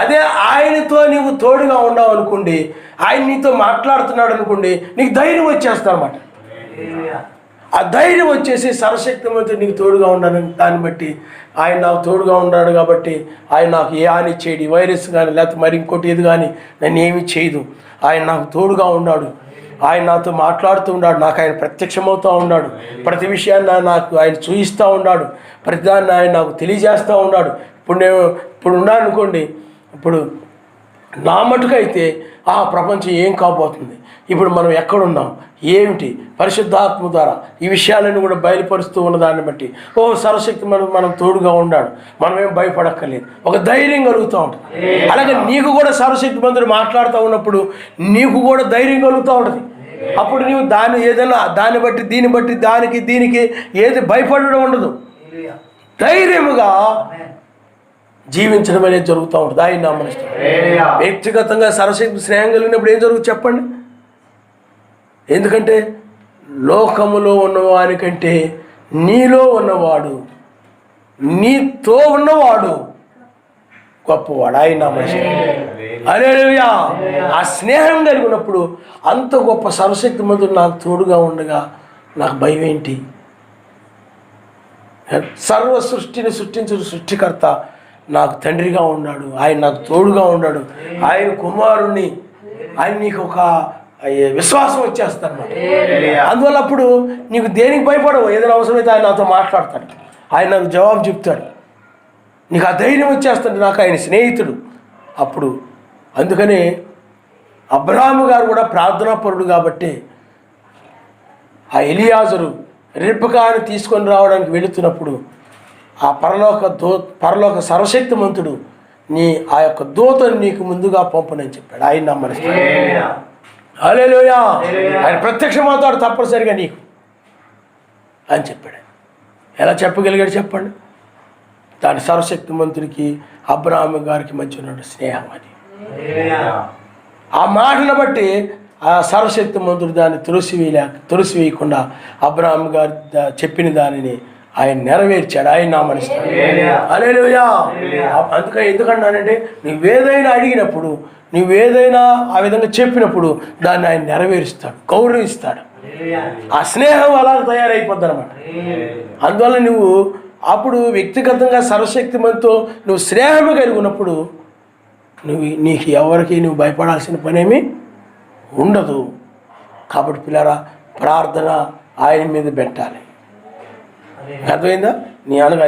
అదే ఆయనతో నీవు తోడుగా ఉన్నావు అనుకోండి, ఆయన నీతో మాట్లాడుతున్నాడు అనుకోండి, నీకు ధైర్యం వచ్చేస్తా అన్నమాట. ఆ ధైర్యం వచ్చేసి సర్వశక్తిమంతుడు నీకు తోడుగా ఉండాలని దాన్ని బట్టి ఆయన నాకు తోడుగా ఉన్నాడు కాబట్టి ఆయన నాకు ఏ హాని చేయడు, వైరస్ కానీ లేకపోతే మరి ఇంకోటి ఏది కానీ నన్ను ఏమీ చేయదు. ఆయన నాకు తోడుగా ఉన్నాడు, ఆయన నాతో మాట్లాడుతూ ఉన్నాడు, నాకు ఆయన ప్రత్యక్షమవుతూ ఉన్నాడు, ప్రతి విషయాన్ని నాకు ఆయన చూపిస్తూ ఉన్నాడు, ప్రతిదాన్ని ఆయన నాకు తెలియజేస్తూ ఉన్నాడు. ఇప్పుడు ఉన్నాను అనుకోండి, ఇప్పుడు నా మటుకైతే ప్రపంచం ఏం కాబోతుంది, ఇప్పుడు మనం ఎక్కడున్నాం, ఏమిటి, పరిశుద్ధాత్మ ద్వారా ఈ విషయాలను కూడా బయలుపరుస్తూ ఉన్న దాన్ని బట్టి సర్వశక్తి మనం తోడుగా ఉన్నాడు, మనమేం భయపడక్కర్లేదు, ఒక ధైర్యం కలుగుతూ ఉంటుంది. అలాగే నీకు కూడా సర్వశక్తి మందుడు మాట్లాడుతూ ఉన్నప్పుడు నీకు కూడా ధైర్యం కలుగుతూ ఉంటుంది. అప్పుడు నీవు ఏదైనా దాన్ని బట్టి దీన్ని బట్టి దీనికి ఏది భయపడడం ఉండదు, ధైర్యముగా జీవించడం అనేది జరుగుతూ ఉంటుంది. ఆయన నామనిస్తాం. వ్యక్తిగతంగా సర్వశక్తి స్నేహం కలిగినప్పుడు ఏం జరుగుతుంది చెప్పండి. ఎందుకంటే లోకములో ఉన్నవానికంటే నీలో ఉన్నవాడు, నీతో ఉన్నవాడు గొప్పవాడు. ఆయన నామనిస్తాం. హల్లెలూయా. ఆ స్నేహం కలిగినప్పుడు అంత గొప్ప సర్వశక్తి మందుడు నాకు తోడుగా ఉండగా నాకు భయం ఏంటి? సర్వ సృష్టిని సృష్టించిన సృష్టికర్త నాకు తండ్రిగా ఉన్నాడు, ఆయన నాకు తోడుగా ఉన్నాడు, ఆయన కుమారుణ్ణి, ఆయన నీకు ఒక విశ్వాసం వచ్చేస్తాడన్నమాట. అందువల్ల అప్పుడు నీకు దేనికి భయపడవు. ఏదైనా అవసరమైతే ఆయన నాతో మాట్లాడతాడు, ఆయన నాకు జవాబు చెప్తాడు, నీకు ఆ ధైర్యం వచ్చేస్తాడు, నాకు ఆయన స్నేహితుడు. అప్పుడు అందుకనే అబ్రహాము గారు కూడా ప్రార్థనాపరుడు కాబట్టి ఆ ఎలియాజరు రిబ్కాను తీసుకొని రావడానికి వెళుతున్నప్పుడు ఆ పరలోక సర్వశక్తిమంతుడు ఆ యొక్క దూతను నీకు ముందుగా పంపనని చెప్పాడు. ఆయన నమ్మనిస్తాడు. హల్లెలూయా. ఆయన ప్రత్యక్షమవుతాడు తప్పనిసరిగా నీకు అని చెప్పాడు. ఎలా చెప్పగలిగాడు చెప్పండి. దాని సర్వశక్తిమంతుడికి అబ్రహాము గారికి మధ్య ఉన్న స్నేహం అది. ఆ మాటను బట్టి ఆ సర్వశక్తిమంతుడు దాన్ని తులసివేయకుండా అబ్రహాము గారు చెప్పిన దానిని ఆయన నెరవేర్చాడు. ఆయన నామనిస్తాడు. హల్లెలూయా. ఎందుకన్నానంటే నువ్వేదైనా అడిగినప్పుడు, నువ్వేదైనా ఆ విధంగా చెప్పినప్పుడు దాన్ని ఆయన నెరవేరుస్తాడు, గౌరవిస్తాడు. ఆ స్నేహం అలా తయారైపోద్ది అన్నమాట. అందువల్ల నువ్వు అప్పుడు వ్యక్తిగతంగా సర్వశక్తిమంతో నువ్వు స్నేహం కలిగి ఉన్నప్పుడు నీకు ఎవరికి నువ్వు భయపడాల్సిన పనేమీ ఉండదు. కాబట్టి పిల్లరా, ప్రార్థన ఆయన మీద పెట్టాలి. అర్థమైందా?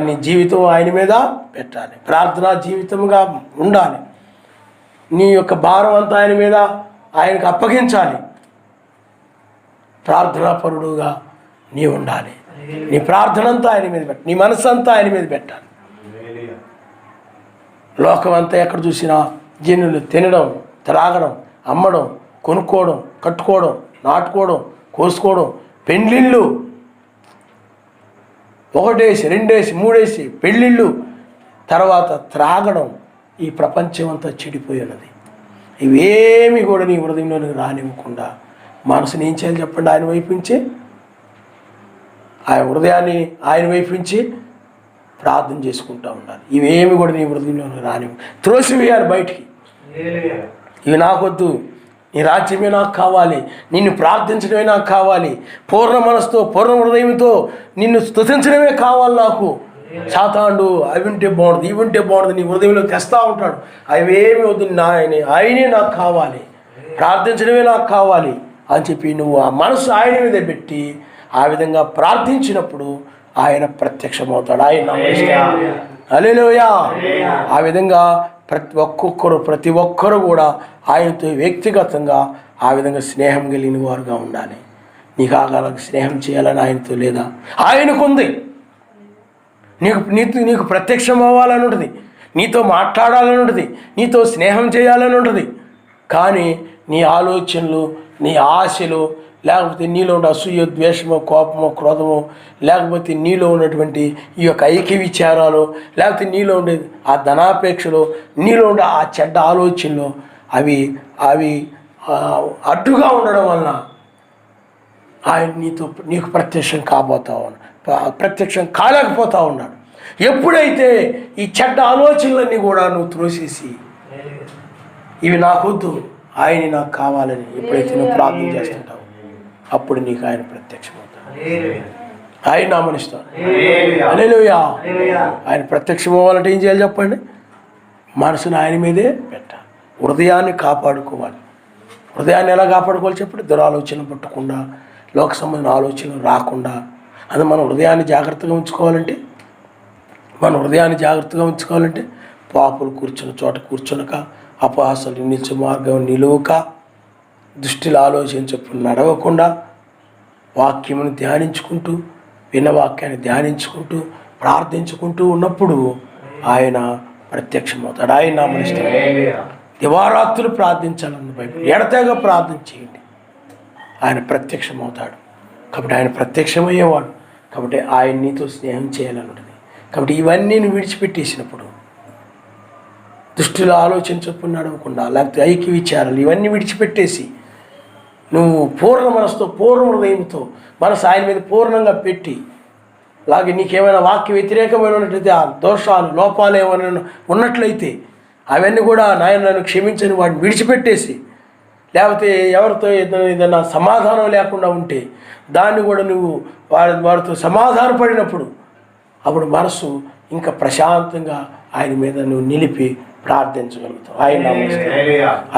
నీ జీవితం ఆయన మీద పెట్టాలి, ప్రార్థనా జీవితంగా ఉండాలి. నీ యొక్క భారం అంతా ఆయన మీద ఆయనకు అప్పగించాలి. ప్రార్థనాపరుడుగా నీ ఉండాలి. నీ ప్రార్థన అంతా ఆయన మీద పెట్టాలి, నీ మనసు అంతా ఆయన మీద పెట్టాలి. లోకం అంతా ఎక్కడ చూసినా జనులు తినడం, త్రాగడం, అమ్మడం, కొనుక్కోవడం, కట్టుకోవడం, నాటుకోవడం, కోసుకోవడం, పెళ్ళిళ్ళు, 1 వేసి 2 వేసి 3 వేసి పెళ్ళిళ్ళు, తర్వాత త్రాగడం, ఈ ప్రపంచం అంతా చెడిపోయి ఉన్నది. ఇవేమి కూడా నీ హృదయంలోనికి రానివ్వకుండా మనసుని ఏం చేయాలి చెప్పండి? ఆయన వైపుంచి, ఆ హృదయాన్ని ఆయన వైపుంచి ప్రార్థన చేసుకుంటూ ఉండాలి. ఇవేమి కూడా నీ హృదయంలోనికి రానివ్వ, త్రోసివేయాలి బయటికి. ఇవి నాకొద్దు, నీ రాజ్యమే నాకు కావాలి, నిన్ను ప్రార్థించడమే నాకు కావాలి, పూర్ణ మనసుతో పూర్ణ హృదయంతో నిన్ను స్తుతించడమే కావాలి నాకు. సాతానుడు అవి ఉంటే బాగుంటుంది, ఇవి ఉంటే బాగుంటుంది నీ హృదయంలో తెస్తూ ఉంటాడు. అవేమి వద్దు, ఆయనే నాకు కావాలి, ప్రార్థించడమే నాకు కావాలి అని చెప్పి నువ్వు ఆ మనసు ఆయన మీద పెట్టి ఆ విధంగా ప్రార్థించినప్పుడు ఆయన ప్రత్యక్షమవుతాడు. ఆయన హల్లెలూయా. ఆ విధంగా ప్రతి ఒక్కరు కూడా ఆయనతో వ్యక్తిగతంగా ఆ విధంగా స్నేహం కలిగిన వారుగా ఉండాలి. నీకు ఆగాలకు స్నేహం చేయాలని ఆయనతో లేదా? ఆయనకుంది. నీకు ప్రత్యక్షం అవ్వాలని ఉంటుంది, నీతో మాట్లాడాలని ఉంటుంది, నీతో స్నేహం చేయాలని ఉంటుంది. కానీ నీ ఆలోచనలు, నీ ఆశలు, లేకపోతే నీలో ఉండే అసూయ, ద్వేషమో, కోపమో, క్రోధమో, లేకపోతే నీలో ఉన్నటువంటి ఈ యొక్క ఐక్య విచారాలు, లేకపోతే నీలో ఉండే ఆ ధనాపేక్షలు, నీలో ఉండే ఆ చెడ్డ ఆలోచనలు అవి అడ్డుగా ఉండడం వలన ఆయన నీకు ప్రత్యక్షం ప్రత్యక్షం కాలేకపోతా ఉన్నాడు. ఎప్పుడైతే ఈ చెడ్డ ఆలోచనలన్నీ కూడా నువ్వు త్రోసేసి ఇవి నాకొద్దు, ఆయన నాకు కావాలని ఎప్పుడైతే నువ్వు ప్రార్థన చేస్తుంటావు అప్పుడు నీకు ఆయన ప్రత్యక్షమవుతాడు. ఆయన నామనిస్తాడు. హల్లెలూయా. ఆయన ప్రత్యక్షం అవ్వాలంటే ఏం చేయాలి చెప్పండి? మనసును ఆయన మీదే పెట్టాలి, హృదయాన్ని కాపాడుకోవాలి. హృదయాన్ని ఎలా కాపాడుకోవాలి చెప్పండి? దురాలోచనలు పట్టకుండా, లోక సంబంధమైన ఆలోచనలు రాకుండా. అది మన హృదయాన్ని జాగ్రత్తగా ఉంచుకోవాలంటే పాపులు కూర్చున్న చోట కూర్చునక, అపహాసాలు నిలిచే మార్గం నిలువక, దుష్టుల ఆలోచన చొప్పున నడవకుండా, వాక్యమును ధ్యానించుకుంటూ, విన్న వాక్యాన్ని ధ్యానించుకుంటూ, ప్రార్థించుకుంటూ ఉన్నప్పుడు ఆయన ప్రత్యక్షమవుతాడు. ఆయన నామనిస్తాడు. దివారాత్రులు ప్రార్థించాలన్న బైబిల్, ఎడతెగ ప్రార్థన చేయండి, ఆయన ప్రత్యక్షమవుతాడు. కాబట్టి ఆయన ప్రత్యక్షమయ్యేవాడు. కాబట్టి ఆయన నీతో స్నేహం చేయాలని ఉంటుంది. కాబట్టి ఇవన్నీ నువ్వు విడిచిపెట్టేసినప్పుడు, దుష్టుల ఆలోచన చొప్పున నడవకుండా, లేకపోతే ఐక్య విచారాలు ఇవన్నీ విడిచిపెట్టేసి నువ్వు పూర్ణ మనసుతో, పూర్ణ హృదయంతో మనసు ఆయన మీద పూర్ణంగా పెట్టి, అలాగే నీకేమైనా వాక్య వ్యతిరేకమైనట్లయితే ఆ దోషాలు, లోపాలు ఏమైనా ఉన్నట్లయితే అవన్నీ కూడా నన్ను క్షమించని వాడిని విడిచిపెట్టేసి, లేకపోతే ఎవరితో ఏదైనా సమాధానం లేకుండా ఉంటే దాన్ని కూడా నువ్వు వారితో సమాధాన పడినప్పుడు అప్పుడు మనసు ఇంకా ప్రశాంతంగా ఆయన మీద నువ్వు నిలిపి ప్రార్థించగలుగుతావు. ఆయన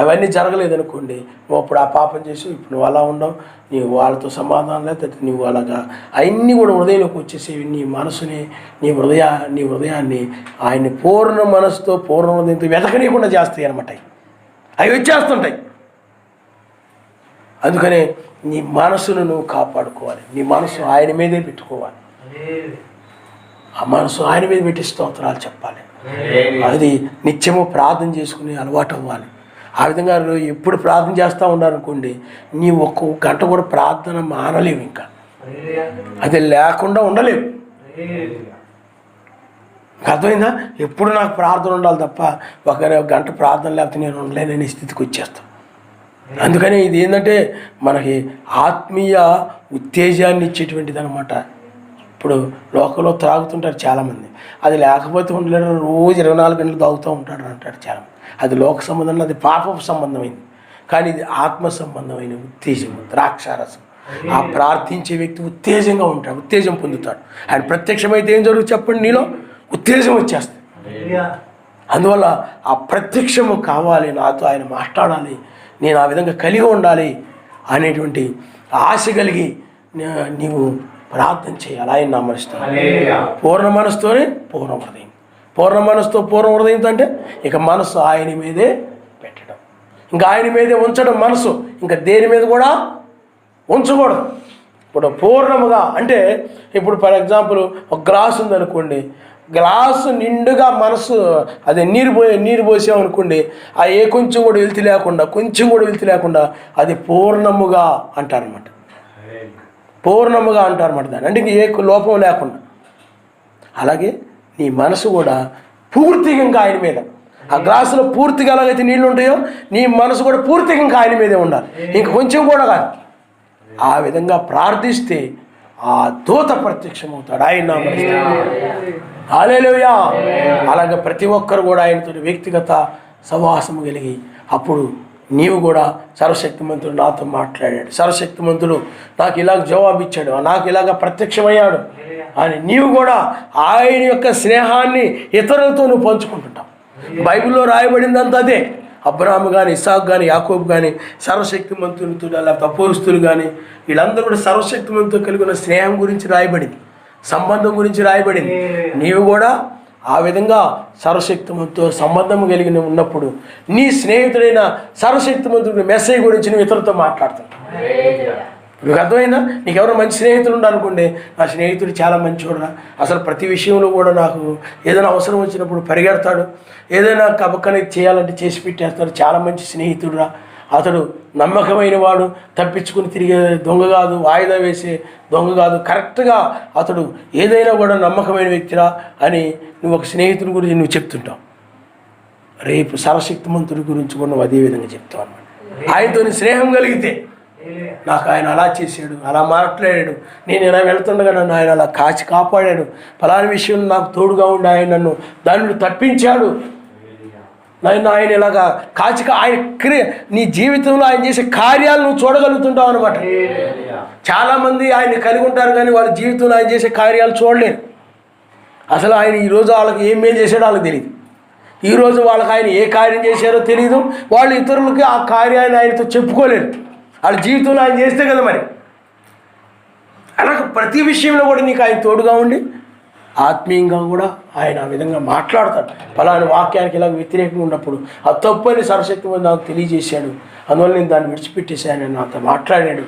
అవన్నీ జరగలేదనుకోండి, నువ్వు అప్పుడు ఆ పాపం చేసి ఇప్పుడు నువ్వు అలా ఉండవు, నీవు వాళ్ళతో సమాధానం లేకపోతే నువ్వు అలాగా అవన్నీ కూడా హృదయంలోకి వచ్చేసేవి. నీ మనసుని, నీ హృదయాన్ని ఆయన్ని పూర్ణ మనసుతో, పూర్ణ హృదయంతో వెతకనీయకుండా చేస్తాయి అన్నమాట. అవి వచ్చేస్తుంటాయి. అందుకనే నీ మనసును నువ్వు కాపాడుకోవాలి. నీ మనసు ఆయన మీదే పెట్టుకోవాలి. ఆ మనసు ఆయన మీద పెట్టి స్తోత్రాలు చెప్పాలి. అది నిత్యము ప్రార్థన చేసుకుని అలవాటు అవ్వాలి. ఆ విధంగా ఎప్పుడు ప్రార్థన చేస్తూ ఉండాలనుకోండి, నీ ఒక్క గంట కూడా ప్రార్థన మానలేవు. ఇంకా అది లేకుండా ఉండలేవు. అర్థమైందా? ఎప్పుడు నాకు ప్రార్థన ఉండాలి తప్ప ఒక గంట ప్రార్థన లేకపోతే నేను ఉండలేననే స్థితికి వచ్చేస్తాను. అందుకని ఇది ఏంటంటే మనకి ఆత్మీయ ఉత్తేజాన్ని ఇచ్చేటువంటిది అనమాట. ఇప్పుడు లోకంలో త్రాగుతుంటారు చాలామంది, అది లేకపోతే ఉండలేరు, రోజు 24 గంటలు తాగుతూ ఉంటాడు అంటాడు చాలామంది. అది లోక సంబంధం, అది పాపపు సంబంధమైంది. కానీ ఇది ఆత్మ సంబంధమైన ఉత్తేజం, ద్రాక్షారసం. ఆ ప్రార్థించే వ్యక్తి ఉత్తేజంగా ఉంటాడు, ఉత్తేజం పొందుతాడు. ఆయన ప్రత్యక్షమైతే ఏం జరుగుతుంది చెప్పండి? నీలో ఉత్తేజం వచ్చేస్తుంది. అందువల్ల ఆ ప్రత్యక్షము కావాలి, నాతో ఆయన మాట్లాడాలి, నేను ఆ విధంగా కలిగి ఉండాలి అనేటువంటి ఆశ కలిగి నీవు ప్రార్థన చేయాలి. ఆయన నామనిస్తాను. పూర్ణ మనసుతోనే పూర్ణ హృదయం. పూర్ణ మనసుతో పూర్ణ హృదయంతో అంటే ఇక మనసు ఆయన మీదే పెట్టడం, ఇంకా ఆయన మీదే ఉంచడం. మనసు ఇంకా దేని మీద కూడా ఉంచకూడదు. ఇప్పుడు పూర్ణముగా అంటే, ఇప్పుడు ఫర్ ఎగ్జాంపుల్ ఒక గ్లాసు ఉందనుకోండి, గ్లాసు నిండుగా మనసు అదే నీరు పోసామనుకోండి, ఆ కొంచెం కూడా వెలితి లేకుండా అది పూర్ణముగా అంటారన్నమాట. పూర్ణముగా అంటారన్నమాట దాన్ని, అంటే ఏ లోపం లేకుండా. అలాగే నీ మనసు కూడా పూర్తిగా ఇంకా ఆయన మీద, ఆ గ్లాసులో పూర్తిగా ఎలాగైతే నీళ్ళు ఉంటాయో నీ మనసు కూడా పూర్తిగా ఇంకా ఆయన మీదే ఉండాలి, ఇంక కొంచెం కూడా కాదు. ఆ విధంగా ప్రార్థిస్తే ఆ దూత ప్రత్యక్షమవుతాడు. ఆయన హల్లెలూయా. అలాగే ప్రతి ఒక్కరు కూడా ఆయనతో వ్యక్తిగత సహవాసము కలిగి అప్పుడు నీవు కూడా సర్వశక్తిమంతుడు నాతో మాట్లాడాడు, సర్వశక్తిమంతుడు నాకు ఇలాగ జవాబు ఇచ్చాడు, నాకు ఇలాగ ప్రత్యక్షమయ్యాడు అని నీవు కూడా ఆయన యొక్క స్నేహాన్ని ఇతరులతో నువ్వు పంచుకుంటుంటావు. బైబిల్లో రాయబడిందంతా అదే. అబ్రాహాము కానీ, ఇస్సాకు కానీ, యాకోబు కానీ సర్వశక్తిమంతునితో, లేకపోతే అపోస్తులు కానీ వీళ్ళందరూ కూడా సర్వశక్తిమంతుతో కలిగి ఉన్న స్నేహం గురించి రాయబడింది, సంబంధం గురించి రాయబడింది. నీవు కూడా ఆ విధంగా సర్వశక్తిమంతుతో సంబంధం కలిగి ఉన్నప్పుడు నీ స్నేహితుడైన సర్వశక్తిమంతుడి మెసేజ్ గురించి నువ్వు ఇతరులతో మాట్లాడుతున్నావు. నీకు అర్థమైందా? నీకు ఎవరో మంచి స్నేహితులు ఉండాలనుకోండి, నా స్నేహితుడు చాలా మంచివాడురా, అసలు ప్రతి విషయంలో కూడా నాకు ఏదైనా అవసరం వచ్చినప్పుడు పరిగెడతాడు, ఏదైనా కబక్కని చేయాలంటే చేసి పెట్టేస్తాడు, చాలా మంచి స్నేహితుడురా, అతడు నమ్మకమైన వాడు, తప్పించుకుని తిరిగే దొంగ కాదు, వాయిదా వేసే దొంగ కాదు, కరెక్ట్గా అతడు ఏదైనా కూడా నమ్మకమైన వ్యక్తిరా అని నువ్వు ఒక స్నేహితుని గురించి నువ్వు చెప్తుంటావు. రేపు సర్వశక్తిమంతుడి గురించి కూడా నువ్వు అదే విధంగా చెప్తావు అన్నమాట. ఆయనతో స్నేహం కలిగితే నాకు ఆయన అలా చేశాడు, అలా మాట్లాడాడు, నేను ఇలా వెళ్తుండగా నన్ను ఆయన అలా కాపాడాడు, ఫలాని విషయంలో నాకు తోడుగా ఉండి ఆయన నన్ను దాని నుండి తప్పించాడు, నన్ను ఆయన ఇలాగా ఆయన నీ జీవితంలో ఆయన చేసే కార్యాలు నువ్వు చూడగలుగుతుంటావు అనమాట. చాలామంది ఆయన కలిగి ఉంటారు కానీ వాళ్ళ జీవితంలో ఆయన చేసే కార్యాలు చూడలేరు. అసలు ఆయన ఈరోజు వాళ్ళకి ఏం చేశాడో వాళ్ళకి తెలియదు, ఈరోజు వాళ్ళకి ఆయన ఏ కార్యం చేశారో తెలియదు, వాళ్ళు ఇతరులకి ఆ కార్యాన్ని ఆయనతో చెప్పుకోలేరు. వాళ్ళ జీవితంలో ఆయన చేస్తే కదా మరి. అలాగే ప్రతి విషయంలో కూడా నీకు ఆయన తోడుగా ఉండి ఆత్మీయంగా కూడా ఆయన ఆ విధంగా మాట్లాడతాడు. ఫలాని వాక్యానికి ఇలా వ్యతిరేకంగా ఉన్నప్పుడు ఆ తప్పని సర్వశక్తిమంతుడు నాకు తెలియజేశాడు, అందువల్ల నేను దాన్ని విడిచిపెట్టేశాను, నాతో మాట్లాడాడు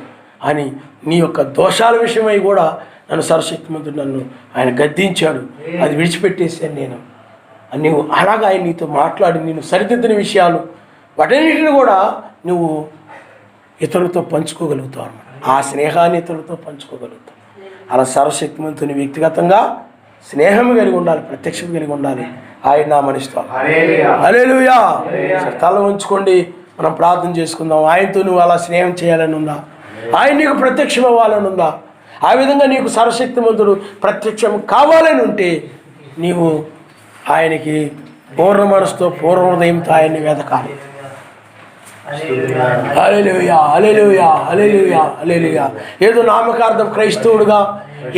అని నీ యొక్క దోషాల విషయమై కూడా నన్ను సర్వశక్తిమంతుడు నన్ను ఆయన గద్దించాడు, అది విడిచిపెట్టేశాను నేను అని నువ్వు అలాగా ఆయన నీతో మాట్లాడి నేను సరిదిద్దిన విషయాలు వాటన్నిటిని కూడా నువ్వు ఇతరులతో పంచుకోగలుగుతావు అన్నమాట. ఆ స్నేహాన్ని ఇతరులతో పంచుకోగలుగుతావు. అలా సర్వశక్తిమంతుని వ్యక్తిగతంగా స్నేహం కలిగి ఉండాలి, ప్రత్యక్షత కలిగి ఉండాలి. ఆయన నామనిస్తాం. హల్లెలూయా. తల ఉంచుకోండి, మనం ప్రార్థన చేసుకుందాం. ఆయనతో నువ్వు అలా స్నేహం చేయాలని ఉందా? ఆయన నీకు ప్రత్యక్షం అవ్వాలని ఉందా? ఆ విధంగా నీకు సర్వశక్తిమంతుడు ప్రత్యక్షం కావాలని ఉంటే నీవు ఆయనకి పూర్ణ మనసుతో, పూర్ణ హృదయంతో ఆయన్ని వెతకాలి. హల్లెలూయా, హల్లెలూయా, హల్లెలూయా, హల్లెలూయా. ఏదో నామకార్థం క్రైస్తవుడుగా,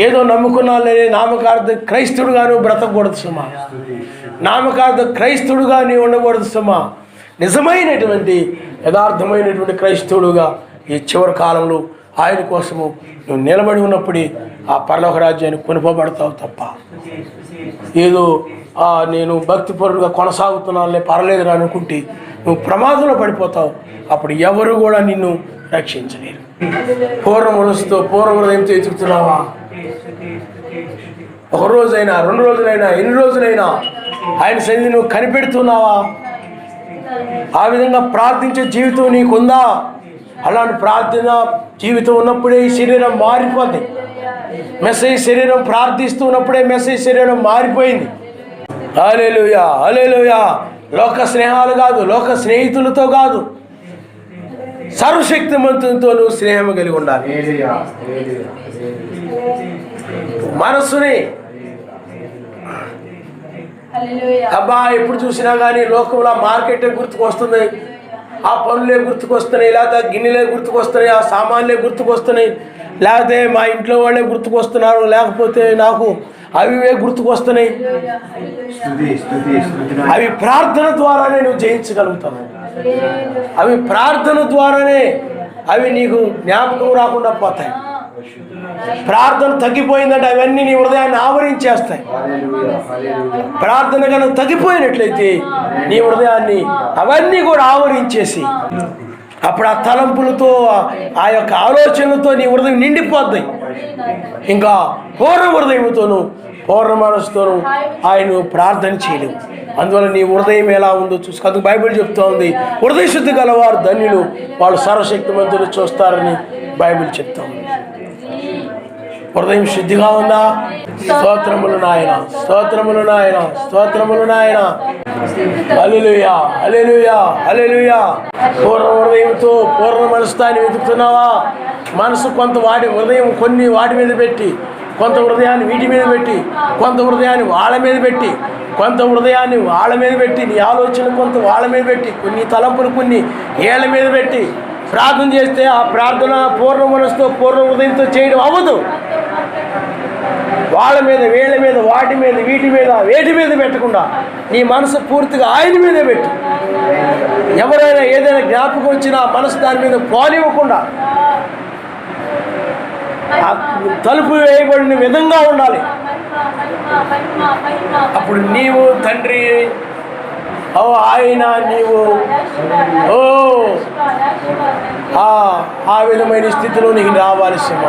ఏదో నమ్ముకున్నాళ్ళని నామకార్థ క్రైస్తవుడుగా నువ్వు బ్రతకూడదు సుమా. నామకార్థ క్రైస్తవుడుగా నీవు ఉండకూడదు సుమా. నిజమైనటువంటి యథార్థమైనటువంటి క్రైస్తవుడుగా ఈ చివరి కాలంలో ఆయన కోసము నువ్వు నిలబడి ఉన్నప్పుడే ఆ పరలోక రాజ్యాన్ని కొనుకోబడతావు తప్ప ఏదో నేను భక్తిపరుడుగా కొనసాగుతున్నానులే పర్లేదు అనుకుంటే నువ్వు ప్రమాదంలో పడిపోతావు. అప్పుడు ఎవరు కూడా నిన్ను రక్షించలేరు. పూర్ణ మనసుతో, పూర్ణ హృదయంతో ఎదుగుతున్నావా? ఒక రోజైనా, 2 రోజులైనా, ఎన్ని రోజులైనా ఆయన సన్నిధిని నువ్వు కనిపెడుతున్నావా? ఆ విధంగా ప్రార్థించే జీవితం నీకుందా? అలాంటి ప్రార్థన జీవితం ఉన్నప్పుడే ఈ శరీరం మారిపోద్ది. మెసేజ్ శరీరం ప్రార్థిస్తూ ఉన్నప్పుడే మెసేజ్ శరీరం మారిపోయింది. హల్లెలూయా, హల్లెలూయా. లోక స్నేహాలు కాదు, లోక స్నేహితులతో కాదు, సర్వశక్తిమంతునితో నువ్వు స్నేహం కలిగి ఉండాలి. మనస్సుని అబ్బా ఎప్పుడు చూసినా కానీ లోకంలో మార్కెటే గుర్తుకొస్తుంది, ఆ పనులే గుర్తుకొస్తున్నాయి, లేకపోతే గిన్నెలే గుర్తుకొస్తున్నాయి, ఆ సామాన్లే గుర్తుకొస్తున్నాయి, లేకపోతే మా ఇంట్లో వాళ్ళే గుర్తుకొస్తున్నారు, లేకపోతే నాకు అవివే గుర్తుకొస్తున్నాయి. అవి ప్రార్థన ద్వారానే నువ్వు జయించగలుగుతావు. అవి ప్రార్థన ద్వారానే అవి నీకు జ్ఞాపకం రాకుండా పోతాయి. ప్రార్థన తగ్గిపోయిందంటే అవన్నీ నీ హృదయాన్ని ఆవరించేస్తాయి. ప్రార్థన కనుక తగ్గిపోయినట్లయితే నీ హృదయాన్ని అవన్నీ కూడా ఆవరించేసి అప్పుడు ఆ తలంపులతో, ఆ యొక్క ఆలోచనలతో నీ హృదయం నిండిపోద్ది. ఇంకా పూర్ణ హృదయంతోనూ, పూర్ణ మనసుతోనూ ఆయన ప్రార్థన చేయలేవు. అందువల్ల నీ హృదయం ఎలా ఉందో చూసుకో. అందుకు బైబిల్ చెప్తూ ఉంది, హృదయ శుద్ధి గలవారు ధన్యులు, వాళ్ళు సర్వశక్తిమంతులు చూస్తారని బైబిల్ చెప్తా ఉంది. హృదయం శుద్ధిగా ఉందా? స్తోత్రములు నాయన, స్తోత్రములు నాయన, స్తోత్రములు నాయన. హల్లెలూయా, హల్లెలూయా, హల్లెలూయా. పూర్ణ హృదయంతో, పూర్ణ మనసుతో వెతుకుతున్నావా? మనసు కొంత హృదయం కొన్ని వాటి మీద పెట్టి కొంత హృదయాన్ని వీటి మీద పెట్టి, కొంత హృదయాన్ని వాళ్ళ మీద పెట్టి, కొంత హృదయాన్ని వాళ్ళ మీద పెట్టి, నీ ఆలోచనలు కొంత వాళ్ళ మీద పెట్టి, కొన్ని తలంపులు కొన్ని ఏళ్ళ మీద పెట్టి ప్రార్థన చేస్తే ఆ ప్రార్థన పూర్ణ మనసుతో పూర్ణ హృదయంతో చేయడం అవ్వదు. వాళ్ళ మీద, వీళ్ళ మీద, వాటి మీద, వీటి మీద, వేటి మీద పెట్టకుండా నీ మనసు పూర్తిగా ఆయన మీదే పెట్టు. ఎవరైనా ఏదైనా జ్ఞాపకం వచ్చినా మనసు దాని మీద పోనివ్వకుండా తలుపు వేయబడిన విధంగా ఉండాలి. అప్పుడు నీవు తండ్రి ఆయన నీవు ఆ విధమైన స్థితిలో నీకు రావాల్సిన